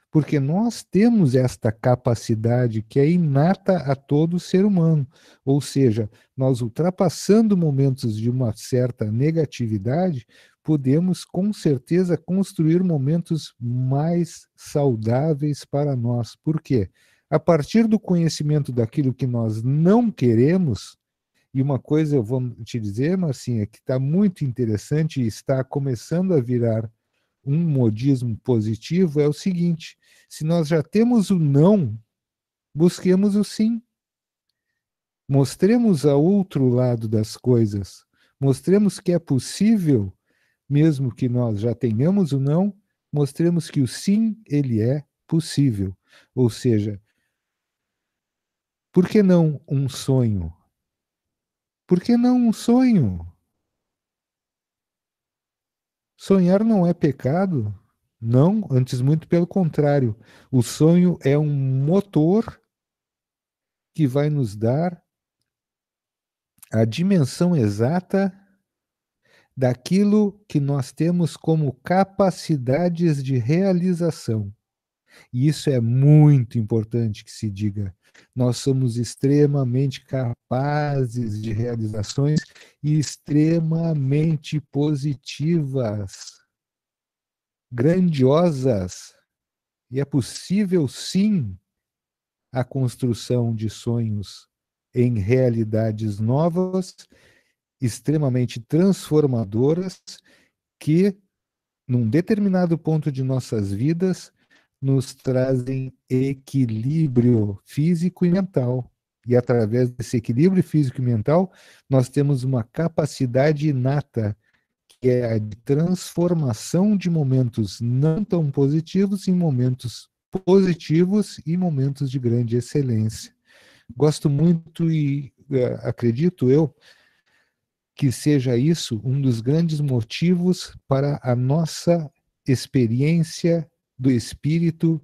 Speaker 2: Porque nós temos esta capacidade que é inata a todo ser humano, ou seja, nós ultrapassando momentos de uma certa negatividade, podemos com certeza construir momentos mais saudáveis para nós. Por quê? A partir do conhecimento daquilo que nós não queremos, e uma coisa eu vou te dizer, Marcinha, que está muito interessante e está começando a virar um modismo positivo, é o seguinte: se nós já temos o não, busquemos o sim. Mostremos ao outro lado das coisas. Mostremos que é possível, mesmo que nós já tenhamos o não, mostremos que o sim, ele é possível. Ou seja, por que não um sonho? Por que não um sonho? Sonhar não é pecado? Não, antes muito pelo contrário. O sonho é um motor que vai nos dar a dimensão exata daquilo que nós temos como capacidades de realização. E isso é muito importante que se diga. Nós somos extremamente capazes de realizações e extremamente positivas, grandiosas. E é possível, sim, a construção de sonhos em realidades novas, extremamente transformadoras, que, num determinado ponto de nossas vidas, nos trazem equilíbrio físico e mental. E através desse equilíbrio físico e mental, nós temos uma capacidade inata, que é a de transformação de momentos não tão positivos em momentos positivos e momentos de grande excelência. Gosto muito e acredito eu que seja isso um dos grandes motivos para a nossa experiência do espírito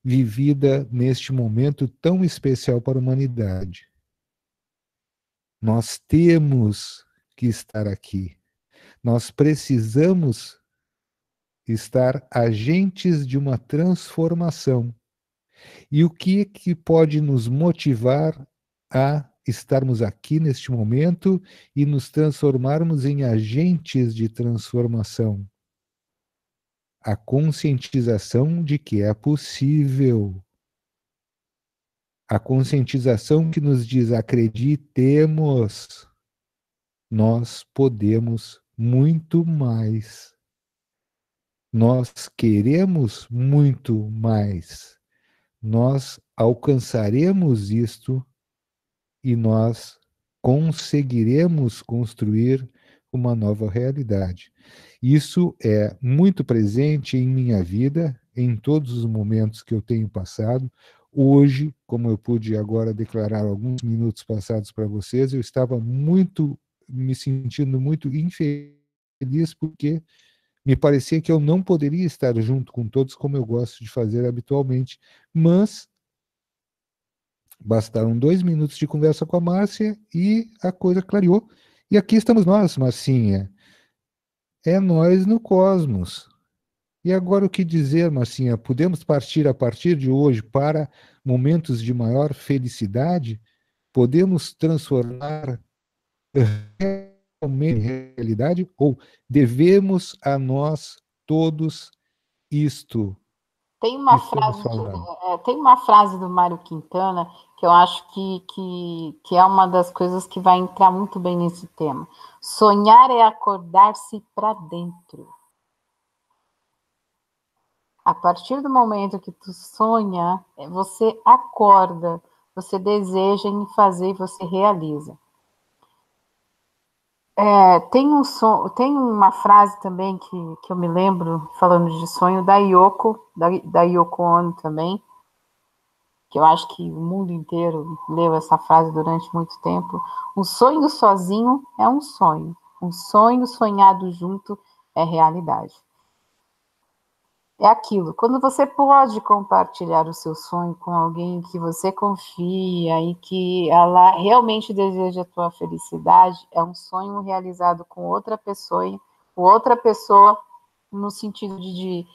Speaker 2: vivida neste momento tão especial para a humanidade. Nós temos que estar aqui. Nós precisamos estar agentes de uma transformação. E o que pode nos motivar a estarmos aqui neste momento e nos transformarmos em agentes de transformação? A conscientização de que é possível. A conscientização que nos diz: acreditemos, nós podemos muito mais. Nós queremos muito mais. Nós alcançaremos isto e nós conseguiremos construir uma nova realidade. Isso é muito presente em minha vida, em todos os momentos que eu tenho passado. Hoje, como eu pude agora declarar alguns minutos passados para vocês, eu estava me sentindo muito infeliz porque Me parecia que eu não poderia estar junto com todos como eu gosto de fazer habitualmente, mas bastaram 2 minutos de conversa com a Márcia e a coisa clareou. E aqui estamos nós, Marcinha. É nós no cosmos. E agora o que dizer, Marcinha? Podemos partir a partir de hoje para momentos de maior felicidade? Podemos transformar realmente em realidade? Ou devemos a nós todos isto
Speaker 1: Tem
Speaker 2: que
Speaker 1: uma
Speaker 2: estamos
Speaker 1: frase,
Speaker 2: falando?
Speaker 1: tem uma frase do Mário Quintana que eu acho que é uma das coisas que vai entrar muito bem nesse tema. Sonhar é acordar-se para dentro. A partir do momento que tu sonha, você acorda, você deseja em fazer e você realiza. Tem uma frase também que eu me lembro, falando de sonho, da Yoko Ono também, que eu acho que o mundo inteiro leu essa frase durante muito tempo. Um sonho sozinho é um sonho. Um sonho sonhado junto é realidade. É aquilo, quando você pode compartilhar o seu sonho com alguém que você confia e que ela realmente deseja a tua felicidade, é um sonho realizado com outra pessoa no sentido de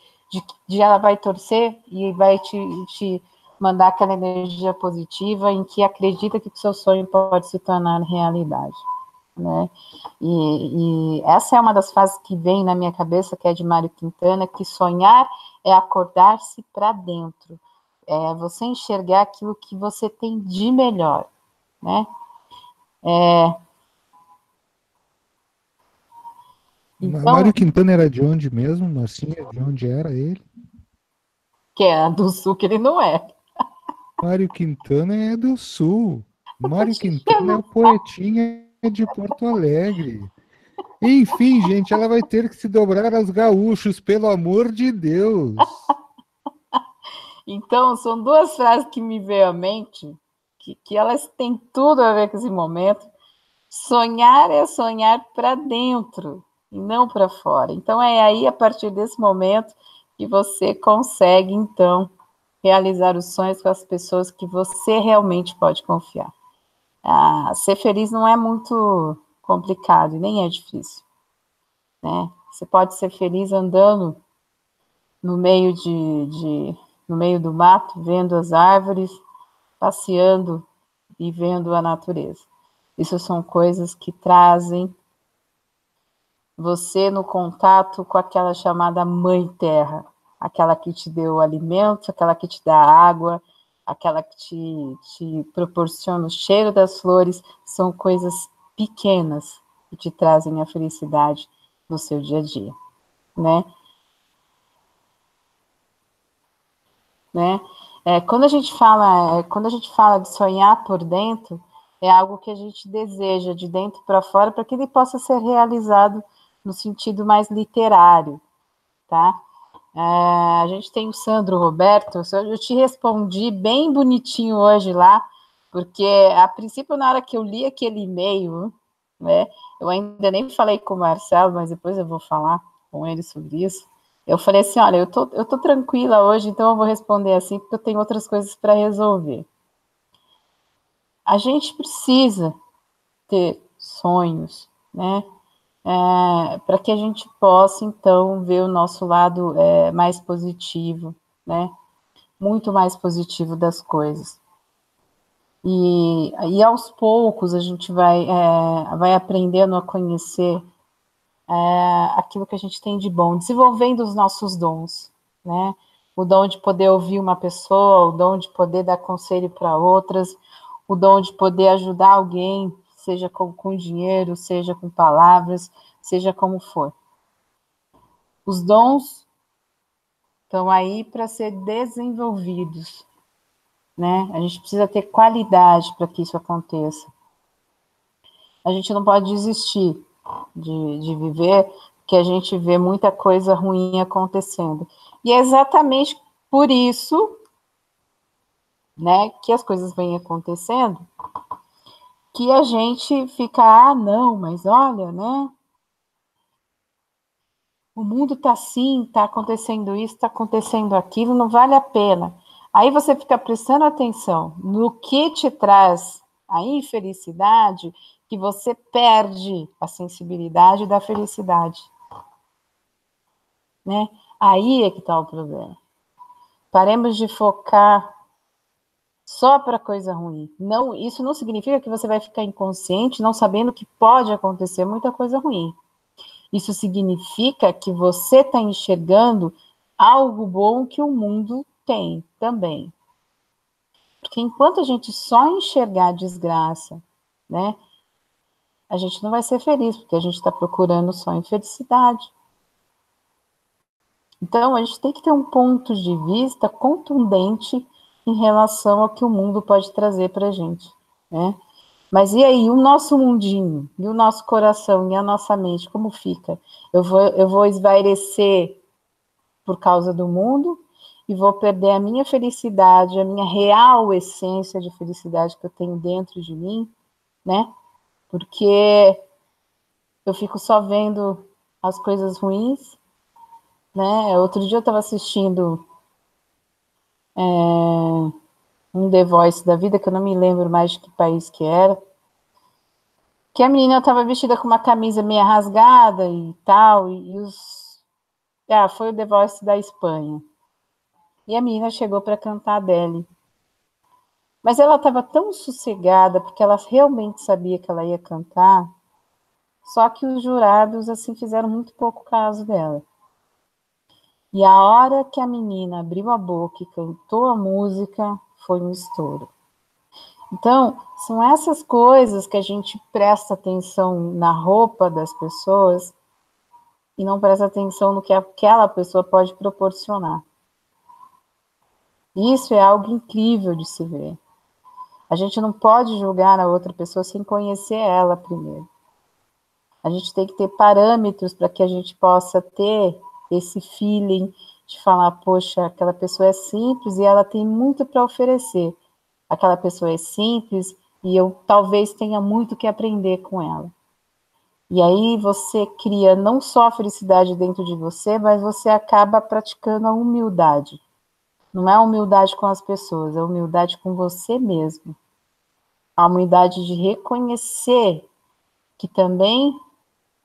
Speaker 1: ela vai torcer e vai te mandar aquela energia positiva em que acredita que o seu sonho pode se tornar realidade, né? E essa é uma das frases que vem na minha cabeça, que é de Mário Quintana, que sonhar é acordar-se para dentro, é você enxergar aquilo que você tem de melhor, né?
Speaker 2: Mário
Speaker 1: Então,
Speaker 2: Quintana era de onde mesmo, Marcinha? De onde era ele?
Speaker 1: que é do sul que ele não é.
Speaker 2: Mário Quintana é do Sul.
Speaker 1: Eu tô
Speaker 2: Mário
Speaker 1: te
Speaker 2: Quintana é
Speaker 1: enchendo.
Speaker 2: o poetinha de Porto Alegre. Enfim, gente, ela vai ter que se dobrar aos gaúchos, pelo amor de Deus.
Speaker 1: Então, são duas frases que me veio à mente, que elas têm tudo a ver com esse momento. Sonhar é sonhar para dentro e não para fora. Então, é aí, a partir desse momento, que você consegue, então, realizar os sonhos com as pessoas que você realmente pode confiar. Ser feliz não é muito complicado, nem é difícil, né? Você pode ser feliz andando no meio no meio do mato, vendo as árvores, passeando e vendo a natureza. Isso são coisas que trazem você no contato com aquela chamada Mãe Terra, aquela que te deu o alimento, aquela que te dá água, aquela que te proporciona o cheiro das flores, são coisas pequenas que te trazem a felicidade no seu dia a dia, né? Né? Quando a gente fala de sonhar por dentro, é algo que a gente deseja de dentro para fora para que ele possa ser realizado no sentido mais literário, tá? A gente tem o Sandro Roberto, eu te respondi bem bonitinho hoje lá, porque a princípio, na hora que eu li aquele e-mail, né, eu ainda nem falei com o Marcelo, mas depois eu vou falar com ele sobre isso. Eu falei assim: olha, eu tô tranquila hoje, então eu vou responder assim, porque eu tenho outras coisas para resolver. A gente precisa ter sonhos, né? Para que a gente possa, então, ver o nosso lado mais positivo, né? Muito mais positivo das coisas. E aos poucos a gente vai aprendendo a conhecer aquilo que a gente tem de bom, desenvolvendo os nossos dons, né? O dom de poder ouvir uma pessoa, o dom de poder dar conselho para outras, o dom de poder ajudar alguém, seja com dinheiro, seja com palavras, seja como for. Os dons estão aí para ser desenvolvidos, né? A gente precisa ter qualidade para que isso aconteça. A gente não pode desistir de viver, porque a gente vê muita coisa ruim acontecendo. E é exatamente por isso, né, que as coisas vêm acontecendo, que a gente fica, não, mas olha, né, o mundo está assim, está acontecendo isso, está acontecendo aquilo, não vale a pena. Aí você fica prestando atenção no que te traz a infelicidade, que você perde a sensibilidade da felicidade, né? Aí é que está o problema. Paremos de focar só para coisa ruim. Não, isso não significa que você vai ficar inconsciente, não sabendo que pode acontecer muita coisa ruim. Isso significa que você está enxergando algo bom que o mundo tem também. Porque enquanto a gente só enxergar a desgraça, né, a gente não vai ser feliz, porque a gente está procurando só infelicidade. Então, a gente tem que ter um ponto de vista contundente em relação ao que o mundo pode trazer para a gente, né? Mas e aí, o nosso mundinho, e o nosso coração, e a nossa mente, como fica? Eu vou esvairecer por causa do mundo e vou perder a minha felicidade, a minha real essência de felicidade que eu tenho dentro de mim, né? Porque eu fico só vendo as coisas ruins, né? Outro dia eu estava assistindo um The Voice da vida, que eu não me lembro mais de que país que era, que a menina estava vestida com uma camisa meio rasgada e tal, e os... foi o The Voice da Espanha. E a menina chegou para cantar a Adele. Mas ela estava tão sossegada, porque ela realmente sabia que ela ia cantar, só que os jurados, assim, fizeram muito pouco caso dela. E a hora que a menina abriu a boca e cantou a música, foi um estouro. Então, são essas coisas que a gente presta atenção na roupa das pessoas e não presta atenção no que aquela pessoa pode proporcionar. Isso é algo incrível de se ver. A gente não pode julgar a outra pessoa sem conhecer ela primeiro. A gente tem que ter parâmetros para que a gente possa ter esse feeling de falar, poxa, aquela pessoa é simples e ela tem muito para oferecer. Aquela pessoa é simples e eu talvez tenha muito que aprender com ela. E aí você cria não só a felicidade dentro de você, mas você acaba praticando a humildade. Não é a humildade com as pessoas, é a humildade com você mesmo. A humildade de reconhecer que também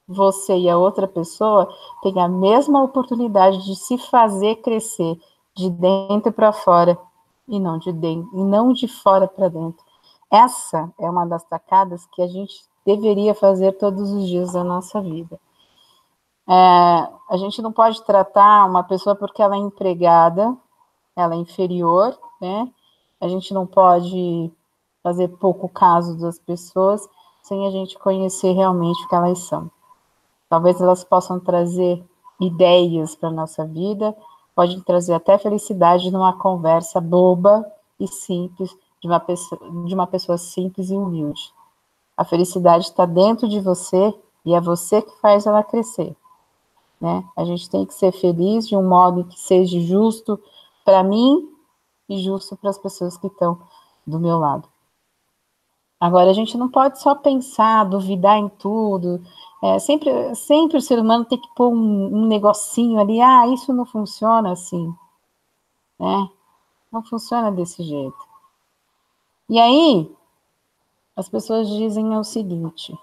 Speaker 1: você e a outra pessoa têm a mesma oportunidade de se fazer crescer de dentro para fora e não de dentro, e não de fora para dentro. Essa é uma das sacadas que a gente deveria fazer todos os dias da nossa vida. A gente não pode tratar uma pessoa porque ela é empregada, ela é inferior, né? A gente não pode fazer pouco caso das pessoas sem a gente conhecer realmente o que elas são. Talvez elas possam trazer ideias para a nossa vida, podem trazer até felicidade numa conversa boba e simples de uma pessoa simples e humilde. A felicidade está dentro de você e é você que faz ela crescer, né? A gente tem que ser feliz de um modo que seja justo para mim e justo para as pessoas que estão do meu lado. Agora, a gente não pode só pensar, duvidar em tudo. Sempre o ser humano tem que pôr um negocinho ali, isso não funciona assim, né? Não funciona desse jeito. E aí, as pessoas dizem o seguinte,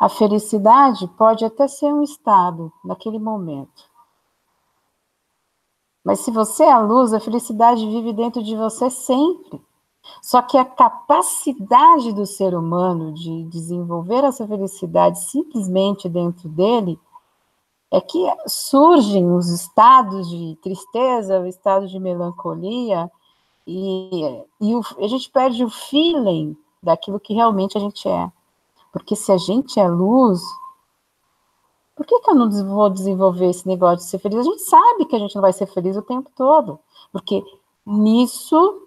Speaker 1: a felicidade pode até ser um estado naquele momento. Mas se você é a luz, a felicidade vive dentro de você sempre. Só que a capacidade do ser humano de desenvolver essa felicidade simplesmente dentro dele é que surgem os estados de tristeza, o estado de melancolia, e a gente perde o feeling daquilo que realmente a gente é. Porque se a gente é luz, por que eu não vou desenvolver esse negócio de ser feliz? A gente sabe que a gente não vai ser feliz o tempo todo, porque nisso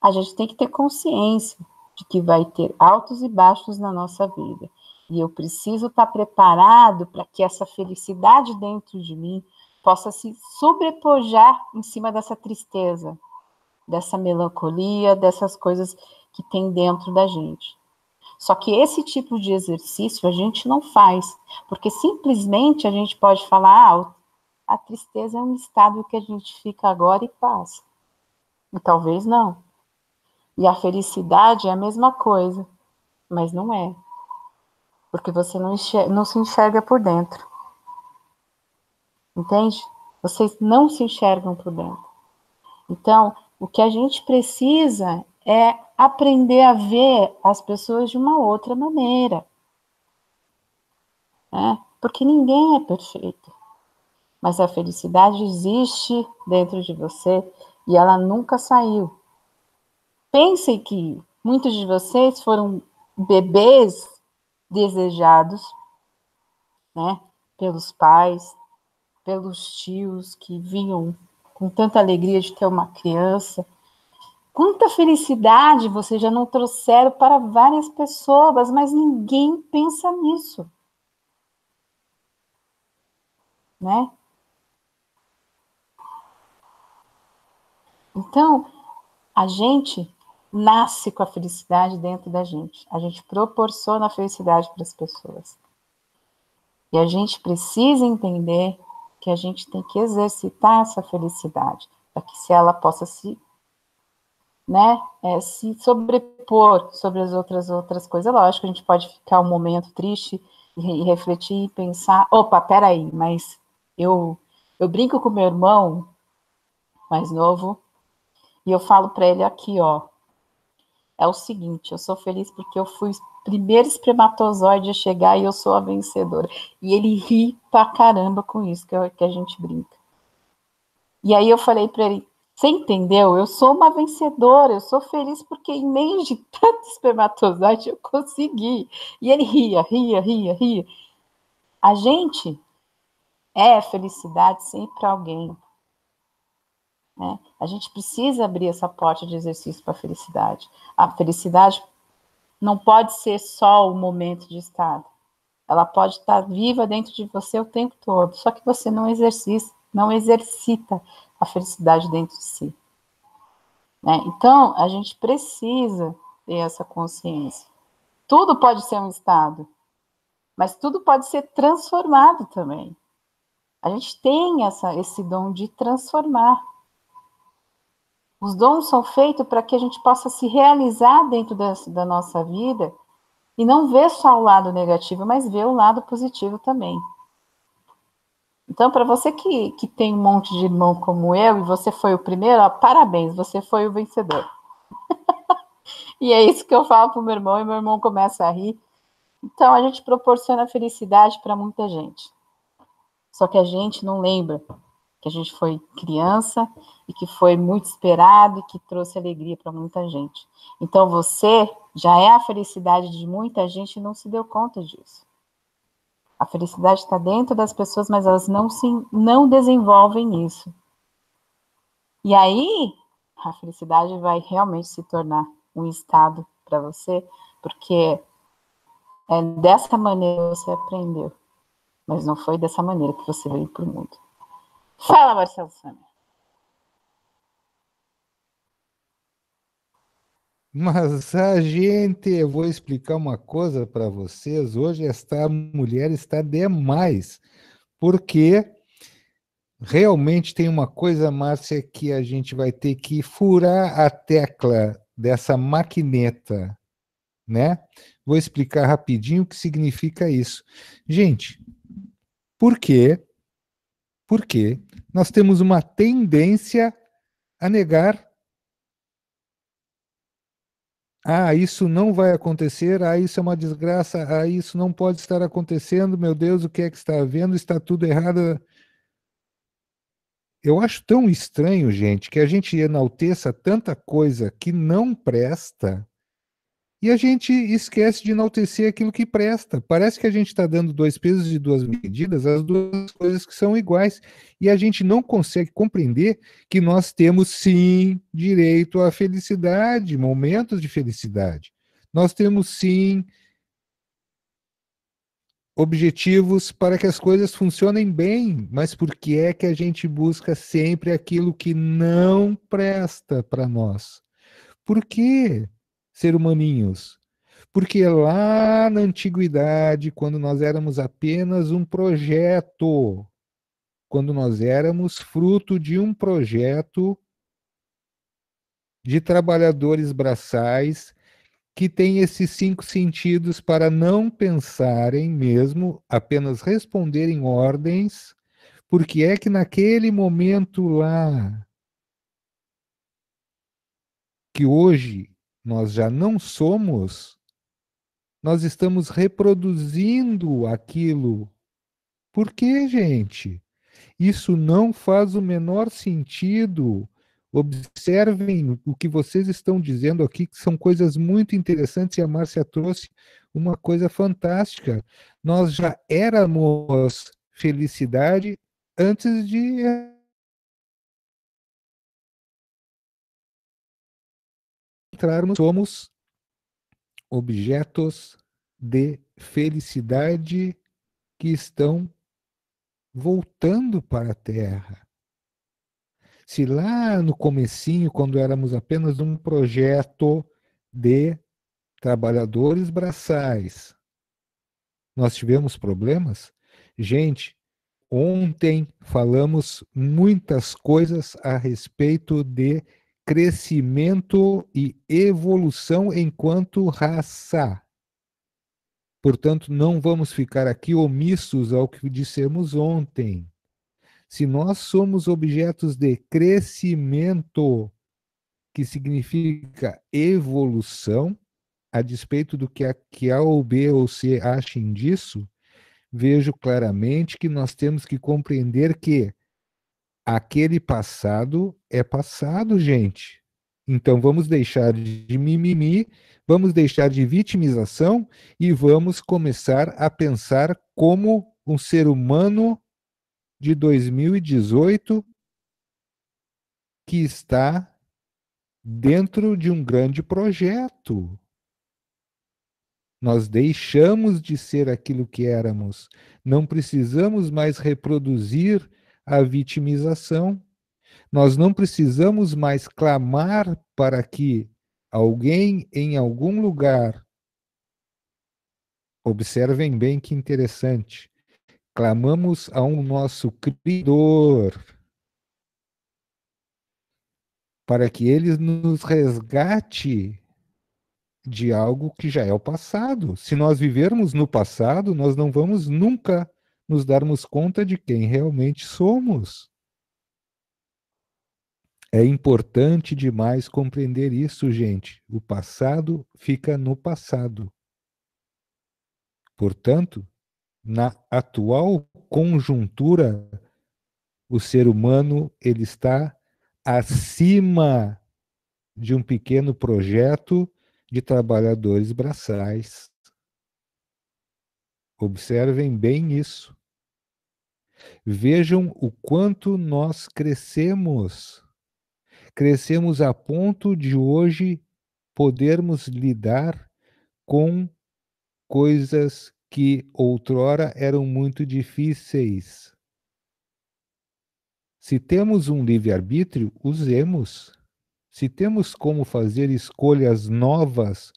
Speaker 1: a gente tem que ter consciência de que vai ter altos e baixos na nossa vida. E eu preciso estar preparado para que essa felicidade dentro de mim possa se sobrepujar em cima dessa tristeza, dessa melancolia, dessas coisas que tem dentro da gente. Só que esse tipo de exercício a gente não faz, porque simplesmente a gente pode falar, a tristeza é um estado que a gente fica agora e passa. E talvez não. E a felicidade é a mesma coisa, mas não é. Porque você não se enxerga por dentro. Entende? Vocês não se enxergam por dentro. Então, o que a gente precisa é aprender a ver as pessoas de uma outra maneira. Né? Porque ninguém é perfeito. Mas a felicidade existe dentro de você e ela nunca saiu. Pensem que muitos de vocês foram bebês desejados, né, pelos pais, pelos tios que vinham com tanta alegria de ter uma criança. Quanta felicidade vocês já não trouxeram para várias pessoas, mas ninguém pensa nisso, né? Então, a gente nasce com a felicidade dentro da gente. A gente proporciona a felicidade para as pessoas. E a gente precisa entender que a gente tem que exercitar essa felicidade, para que se ela possa se, né, se sobrepor sobre as outras coisas. Lógico, a gente pode ficar um momento triste e refletir e pensar, opa, peraí, mas eu brinco com meu irmão mais novo e eu falo para ele aqui, ó, é o seguinte, eu sou feliz porque eu fui o primeiro espermatozoide a chegar e eu sou a vencedora. E ele ri pra caramba com isso que a gente brinca. E aí eu falei para ele, você entendeu? Eu sou uma vencedora, eu sou feliz porque em meio de tanto espermatozoide eu consegui. E ele ria. A gente é felicidade sempre para alguém. Né? A gente precisa abrir essa porta de exercício para a felicidade. A felicidade não pode ser só o momento de estado. Ela pode estar viva dentro de você o tempo todo, só que você não exercita a felicidade dentro de si. Né? Então, a gente precisa ter essa consciência. Tudo pode ser um estado, mas tudo pode ser transformado também. A gente tem esse dom de transformar. Os dons são feitos para que a gente possa se realizar dentro da nossa vida e não ver só o lado negativo, mas ver o lado positivo também. Então, para você que tem um monte de irmão como eu, e você foi o primeiro, ó, parabéns, você foi o vencedor. E é isso que eu falo para o meu irmão, e meu irmão começa a rir. Então, a gente proporciona felicidade para muita gente. Só que a gente não lembra que a gente foi criança e que foi muito esperado e que trouxe alegria para muita gente. Então, você já é a felicidade de muita gente e não se deu conta disso. A felicidade está dentro das pessoas, mas elas não desenvolvem isso. E aí, a felicidade vai realmente se tornar um estado para você, porque é dessa maneira que você aprendeu, mas não foi dessa maneira que você veio para o mundo. Fala, Marcelo Sâmia.
Speaker 2: Mas a gente, eu vou explicar uma coisa para vocês. Hoje esta mulher está demais, porque realmente tem uma coisa, Márcia, que a gente vai ter que furar a tecla dessa maquineta, né? Vou explicar rapidinho o que significa isso. Gente, por quê? Porque nós temos uma tendência a negar. Ah, isso não vai acontecer. Ah, isso é uma desgraça. Ah, isso não pode estar acontecendo. Meu Deus, o que é que está havendo? Está tudo errado. Eu acho tão estranho, gente, que a gente enalteça tanta coisa que não presta e a gente esquece de enaltecer aquilo que presta. Parece que a gente está dando dois pesos e duas medidas, as duas coisas que são iguais. E a gente não consegue compreender que nós temos, sim, direito à felicidade, momentos de felicidade. Nós temos, sim, objetivos para que as coisas funcionem bem, mas por que é que a gente busca sempre aquilo que não presta para nós? Por que, ser humaninhos? Porque lá na antiguidade, quando nós éramos apenas um projeto, quando nós éramos fruto de um projeto de trabalhadores braçais que tem esses 5 sentidos para não pensarem mesmo, apenas responderem ordens, porque é que naquele momento lá, que hoje nós já não somos, nós estamos reproduzindo aquilo. Por quê, gente? Isso não faz o menor sentido. Observem o que vocês estão dizendo aqui, que são coisas muito interessantes, e a Márcia trouxe uma coisa fantástica. Nós já éramos felicidade antes de entrarmos, somos objetos de felicidade que estão voltando para a Terra. Se lá no comecinho, quando éramos apenas um projeto de trabalhadores braçais, nós tivemos problemas, gente, ontem falamos muitas coisas a respeito de crescimento e evolução enquanto raça. Portanto, não vamos ficar aqui omissos ao que dissemos ontem. Se nós somos objetos de crescimento, que significa evolução, a despeito do que A ou B ou C achem disso, vejo claramente que nós temos que compreender que aquele passado é passado, gente. Então vamos deixar de mimimi, vamos deixar de vitimização e vamos começar a pensar como um ser humano de 2018 que está dentro de um grande projeto. Nós deixamos de ser aquilo que éramos. Não precisamos mais reproduzir a vitimização. Nós não precisamos mais clamar para que alguém em algum lugar, observem bem que interessante, clamamos a um nosso Criador para que ele nos resgate de algo que já é o passado. Se nós vivermos no passado, nós não vamos nunca nos darmos conta de quem realmente somos. É importante demais compreender isso, gente. O passado fica no passado. Portanto, na atual conjuntura, o ser humano ele está acima de um pequeno projeto de trabalhadores braçais. Observem bem isso. Vejam o quanto nós crescemos. Crescemos a ponto de hoje podermos lidar com coisas que outrora eram muito difíceis. Se temos um livre-arbítrio, usemos. Se temos como fazer escolhas novas,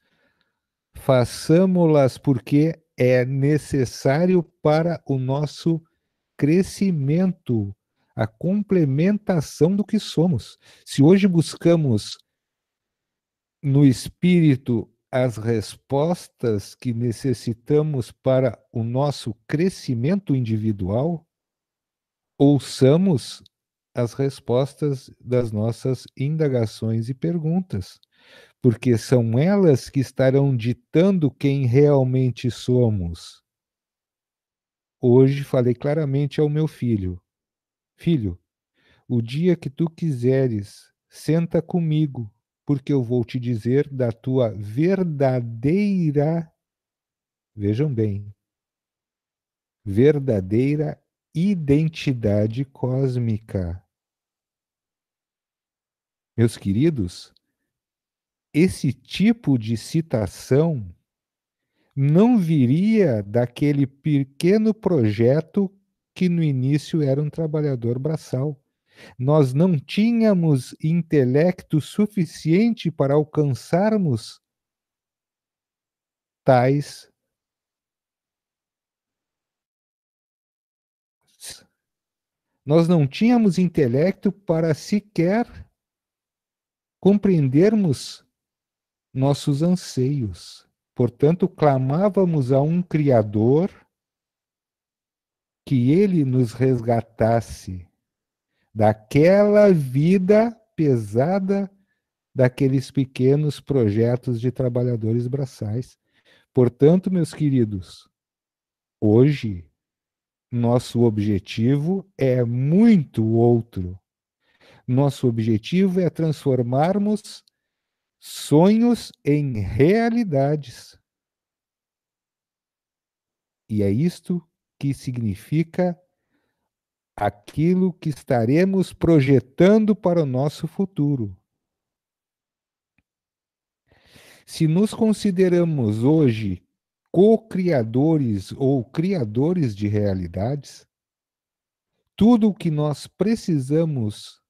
Speaker 2: façamo-las porque é necessário para o nosso crescimento, a complementação do que somos. Se hoje buscamos no espírito as respostas que necessitamos para o nosso crescimento individual, ouçamos as respostas das nossas indagações e perguntas, porque são elas que estarão ditando quem realmente somos. Hoje falei claramente ao meu filho: Filho, o dia que tu quiseres, senta comigo, porque eu vou te dizer da tua verdadeira, vejam bem, verdadeira identidade cósmica. Meus queridos, esse tipo de citação não viria daquele pequeno projeto que no início era um trabalhador braçal. Nós não tínhamos intelecto suficiente para alcançarmos mortais. Nós não tínhamos intelecto para sequer compreendermos nossos anseios. Portanto, clamávamos a um Criador que ele nos resgatasse daquela vida pesada daqueles pequenos projetos de trabalhadores braçais. Portanto, meus queridos, hoje nosso objetivo é muito outro. Nosso objetivo é transformarmos sonhos em realidades. E é isto que significa aquilo que estaremos projetando para o nosso futuro. Se nos consideramos hoje co-criadores ou criadores de realidades, tudo o que nós precisamos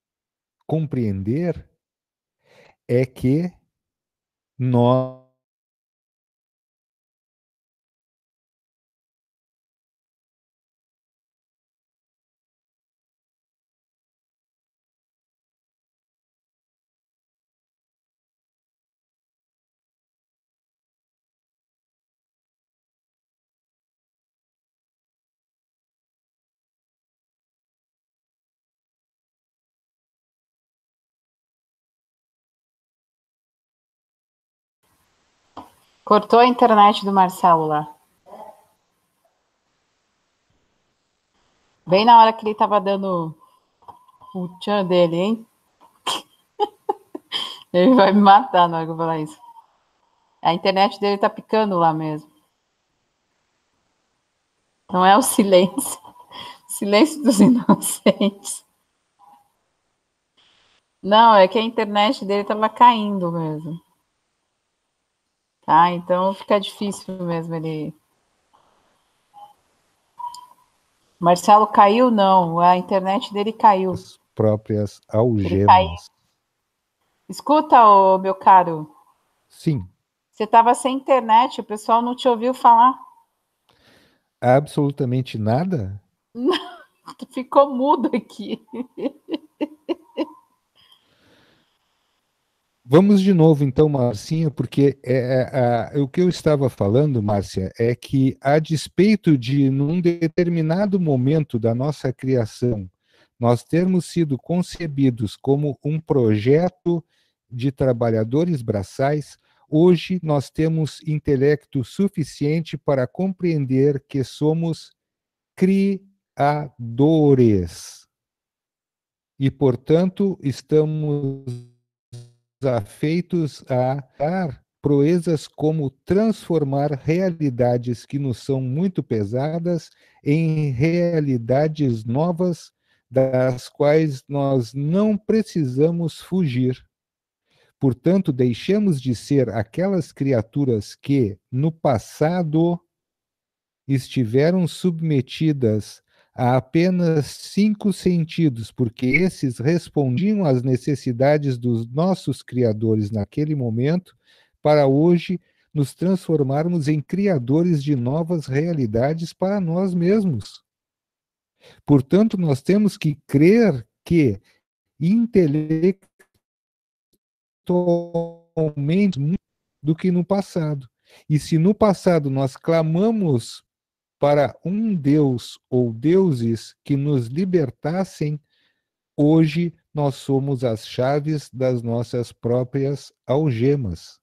Speaker 2: compreender é que nós
Speaker 1: Cortou a internet do Marcelo lá. Bem na hora que ele estava dando o tchan dele, hein? Ele vai me matar na hora que eu falar isso. A internet dele tá picando lá mesmo. Não é o silêncio. Silêncio dos inocentes. Não, é que a internet dele tava caindo mesmo. Tá, então fica difícil mesmo ele... Marcelo caiu? Não, a internet dele caiu.
Speaker 2: as próprias algemas.
Speaker 1: Escuta, ô, meu caro.
Speaker 2: Sim.
Speaker 1: Você estava sem internet, o pessoal não te ouviu falar.
Speaker 2: Absolutamente nada?
Speaker 1: Não, ficou mudo aqui.
Speaker 2: Vamos de novo, então, Marcinha, porque o que eu estava falando, Márcia, é que, a despeito de, num determinado momento da nossa criação, nós termos sido concebidos como um projeto de trabalhadores braçais, hoje nós temos intelecto suficiente para compreender que somos criadores. E, portanto, estamos afeitos a dar proezas como transformar realidades que nos são muito pesadas em realidades novas, das quais nós não precisamos fugir. Portanto, deixamos de ser aquelas criaturas que, no passado, estiveram submetidas a apenas 5 sentidos, porque esses respondiam às necessidades dos nossos criadores naquele momento, para hoje nos transformarmos em criadores de novas realidades para nós mesmos. Portanto, nós temos que crer que intelectualmente muito do que no passado. E se no passado nós clamamos para um Deus ou deuses que nos libertassem, hoje nós somos as chaves das nossas próprias algemas.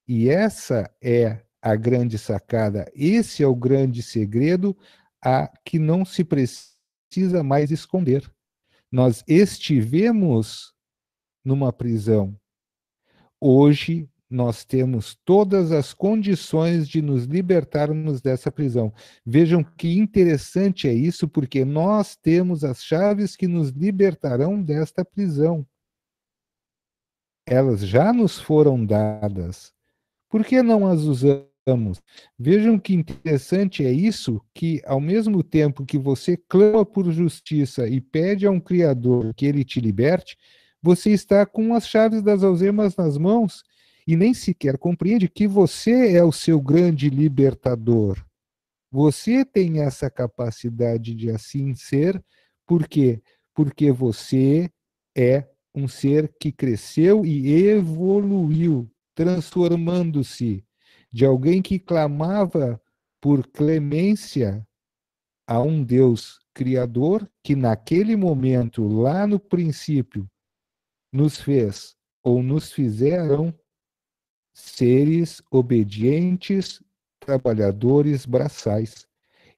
Speaker 2: E essa é a grande sacada, esse é o grande segredo a que não se precisa mais esconder. Nós estivemos numa prisão. Hoje nós temos todas as condições de nos libertarmos dessa prisão. Vejam que interessante é isso, porque nós temos as chaves que nos libertarão desta prisão. Elas já nos foram dadas. Por que não as usamos? Vejam que interessante é isso, que ao mesmo tempo que você clama por justiça e pede a um Criador que ele te liberte, você está com as chaves das algemas nas mãos e nem sequer compreende que você é o seu grande libertador. Você tem essa capacidade de assim ser, por quê? Porque você é um ser que cresceu e evoluiu, transformando-se de alguém que clamava por clemência a um Deus criador que naquele momento, lá no princípio, nos fez ou nos fizeram seres obedientes, trabalhadores braçais.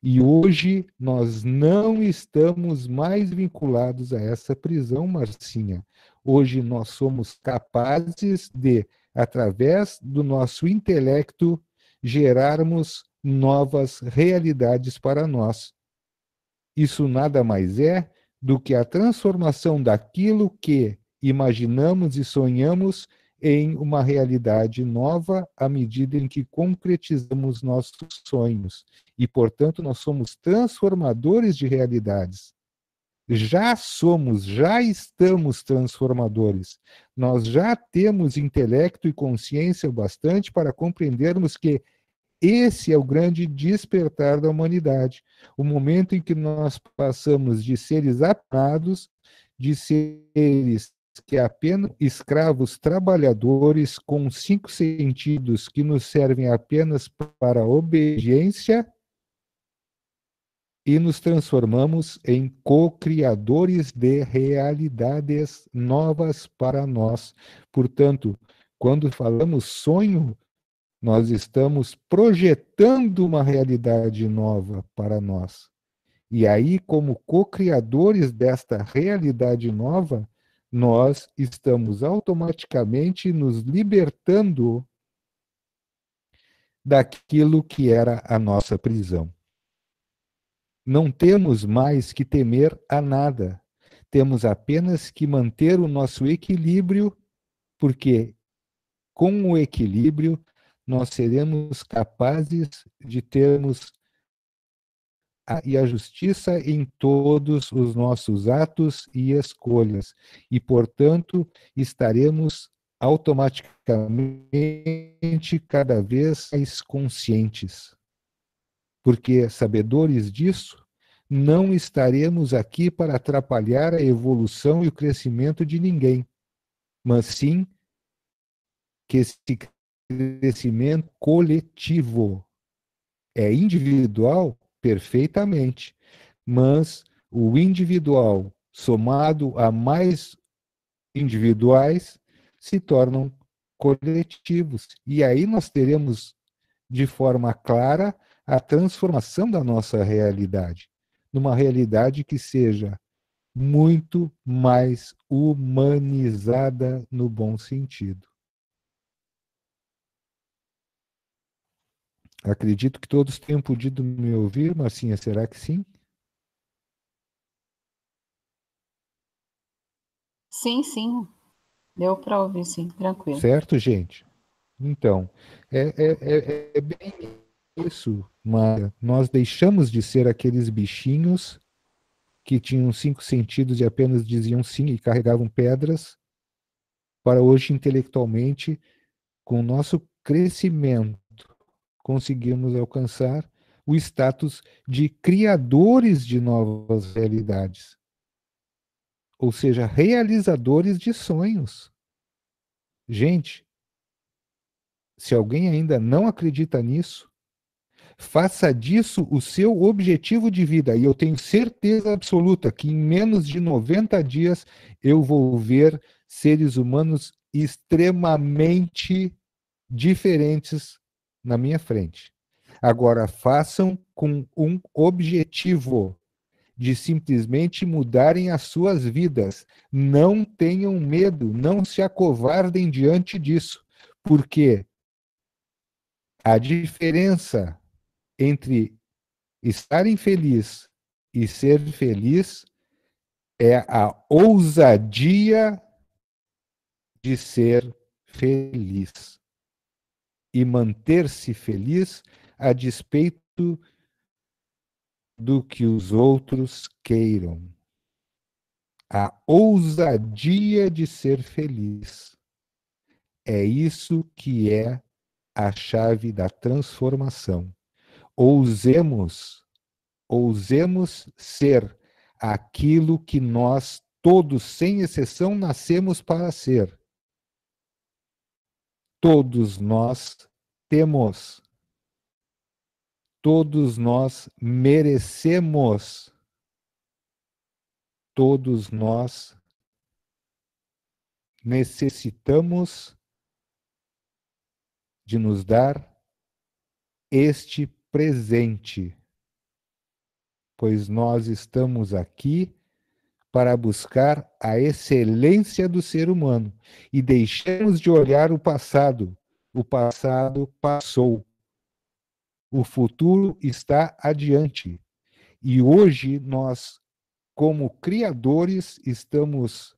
Speaker 2: E hoje nós não estamos mais vinculados a essa prisão, Marcinha. Hoje nós somos capazes de, através do nosso intelecto, gerarmos novas realidades para nós. Isso nada mais é do que a transformação daquilo que imaginamos e sonhamos em uma realidade nova à medida em que concretizamos nossos sonhos. E, portanto, nós somos transformadores de realidades. Já somos, já estamos transformadores. Nós já temos intelecto e consciência o bastante para compreendermos que esse é o grande despertar da humanidade, o momento em que nós passamos de seres apenados, de seres que apenas escravos trabalhadores com 5 sentidos que nos servem apenas para a obediência, e nos transformamos em co-criadores de realidades novas para nós. Portanto, quando falamos sonho, nós estamos projetando uma realidade nova para nós. E aí, como co-criadores desta realidade nova, nós estamos automaticamente nos libertando daquilo que era a nossa prisão. Não temos mais que temer a nada. Temos apenas que manter o nosso equilíbrio, porque com o equilíbrio nós seremos capazes de termos a justiça em todos os nossos atos e escolhas. E, portanto, estaremos automaticamente cada vez mais conscientes. Porque, sabedores disso, não estaremos aqui para atrapalhar a evolução e o crescimento de ninguém, mas sim que esse crescimento coletivo é individual, perfeitamente, mas o individual somado a mais individuais se tornam coletivos. E aí nós teremos de forma clara a transformação da nossa realidade, numa realidade que seja muito mais humanizada no bom sentido. Acredito que todos tenham podido me ouvir, Marcinha, será que sim?
Speaker 1: Sim, sim, deu para ouvir, sim, tranquilo.
Speaker 2: Certo, gente? Então, é bem isso, Mara. Nós deixamos de ser aqueles bichinhos que tinham 5 sentidos e apenas diziam sim e carregavam pedras, para hoje, intelectualmente, com o nosso crescimento, conseguirmos alcançar o status de criadores de novas realidades, ou seja, realizadores de sonhos. Gente, se alguém ainda não acredita nisso, faça disso o seu objetivo de vida. E eu tenho certeza absoluta que em menos de 90 dias eu vou ver seres humanos extremamente diferentes na minha frente. Agora, façam com um objetivo de simplesmente mudarem as suas vidas. Não tenham medo, não se acovardem diante disso, porque a diferença entre estar infeliz e ser feliz é a ousadia de ser feliz e manter-se feliz a despeito do que os outros queiram. A ousadia de ser feliz É isso que é a chave da transformação. Ousemos ser aquilo que nós todos, sem exceção, nascemos para ser. Todos nós temos, todos nós merecemos, todos nós necessitamos de nos dar este presente, pois nós estamos aqui para buscar a excelência do ser humano e deixemos de olhar o passado. O passado passou. O futuro está adiante. E hoje nós, como criadores, estamos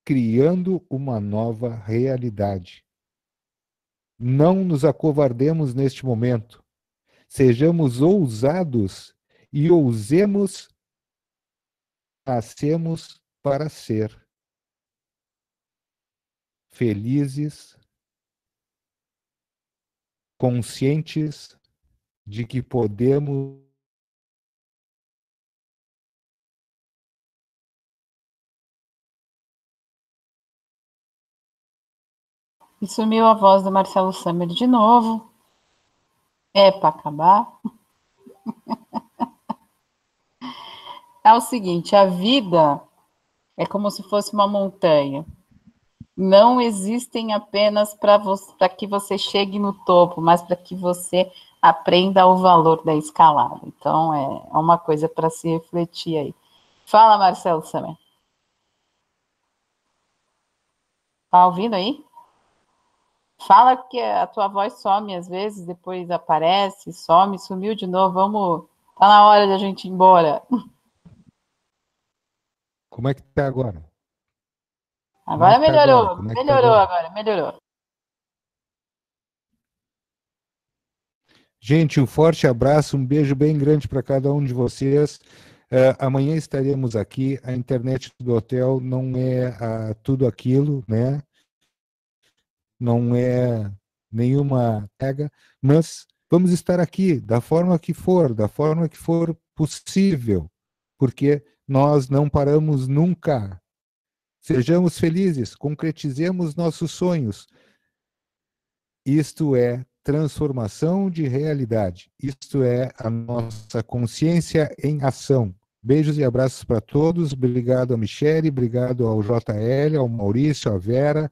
Speaker 2: criando uma nova realidade. Não nos acovardemos neste momento. Sejamos ousados e ousemos, nascemos para ser felizes, conscientes de que podemos
Speaker 1: E sumiu a voz do Marcelo Summer de novo. É para acabar. É o seguinte, a vida é como se fosse uma montanha. Não existem apenas para que você chegue no topo, mas para que você aprenda o valor da escalada. Então, é uma coisa para se refletir aí. Fala, Marcelo Summer. Tá ouvindo aí? Fala que a tua voz some às vezes, depois aparece, some, sumiu de novo. Vamos, tá na hora de a gente ir embora.
Speaker 2: Como é que tá agora?
Speaker 1: Agora melhorou,
Speaker 2: Como é que tá
Speaker 1: melhorou
Speaker 2: agora?
Speaker 1: agora, melhorou.
Speaker 2: Gente, um forte abraço, um beijo bem grande para cada um de vocês. Amanhã estaremos aqui. A internet do hotel não é tudo aquilo, né? Não é nenhuma pega, mas vamos estar aqui da forma que for possível, porque nós não paramos nunca. Sejamos felizes, concretizemos nossos sonhos. Isto é transformação de realidade. Isto é a nossa consciência em ação. Beijos e abraços para todos. Obrigado a Michele, obrigado ao JL, ao Maurício, à Vera,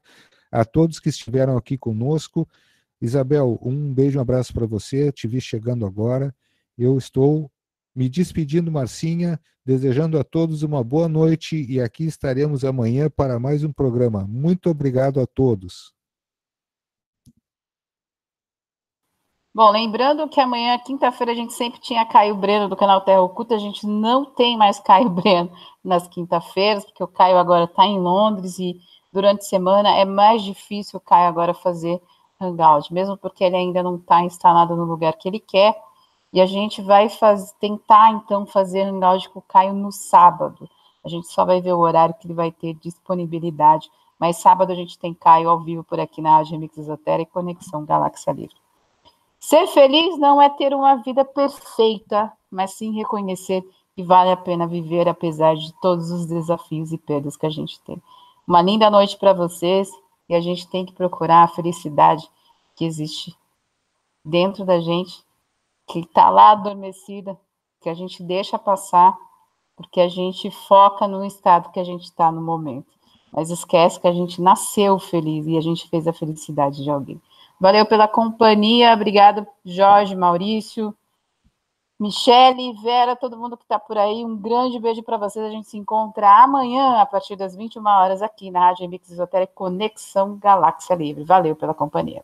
Speaker 2: a todos que estiveram aqui conosco. Isabel, um beijo, um abraço para você. Te vi chegando agora. Eu estou me despedindo, Marcinha, desejando a todos uma boa noite e aqui estaremos amanhã para mais um programa. Muito obrigado a todos.
Speaker 1: Bom, lembrando que amanhã, quinta-feira, a gente sempre tinha Caio Breno do canal Terra Oculta. A gente não tem mais Caio Breno nas quinta-feiras, porque o Caio agora está em Londres e durante a semana é mais difícil o Caio agora fazer hangout, mesmo porque ele ainda não está instalado no lugar que ele quer. E a gente vai tentar, então, fazer hangout com o Caio no sábado. A gente só vai ver o horário que ele vai ter disponibilidade. Mas sábado a gente tem Caio ao vivo por aqui na Rádio Remix Esotérica e Conexão Galáxia Livre. Ser feliz não é ter uma vida perfeita, mas sim reconhecer que vale a pena viver apesar de todos os desafios e perdas que a gente tem. Uma linda noite para vocês e a gente tem que procurar a felicidade que existe dentro da gente, que está lá adormecida, que a gente deixa passar, porque a gente foca no estado que a gente está no momento. Mas esquece que a gente nasceu feliz e a gente fez a felicidade de alguém. Valeu pela companhia, obrigado, Jorge, Maurício, Michele, Vera, todo mundo que está por aí, um grande beijo para vocês, a gente se encontra amanhã, a partir das 21 horas, aqui na Rádio Remix Esotérica Conexão Galáxia Livre. Valeu pela companhia.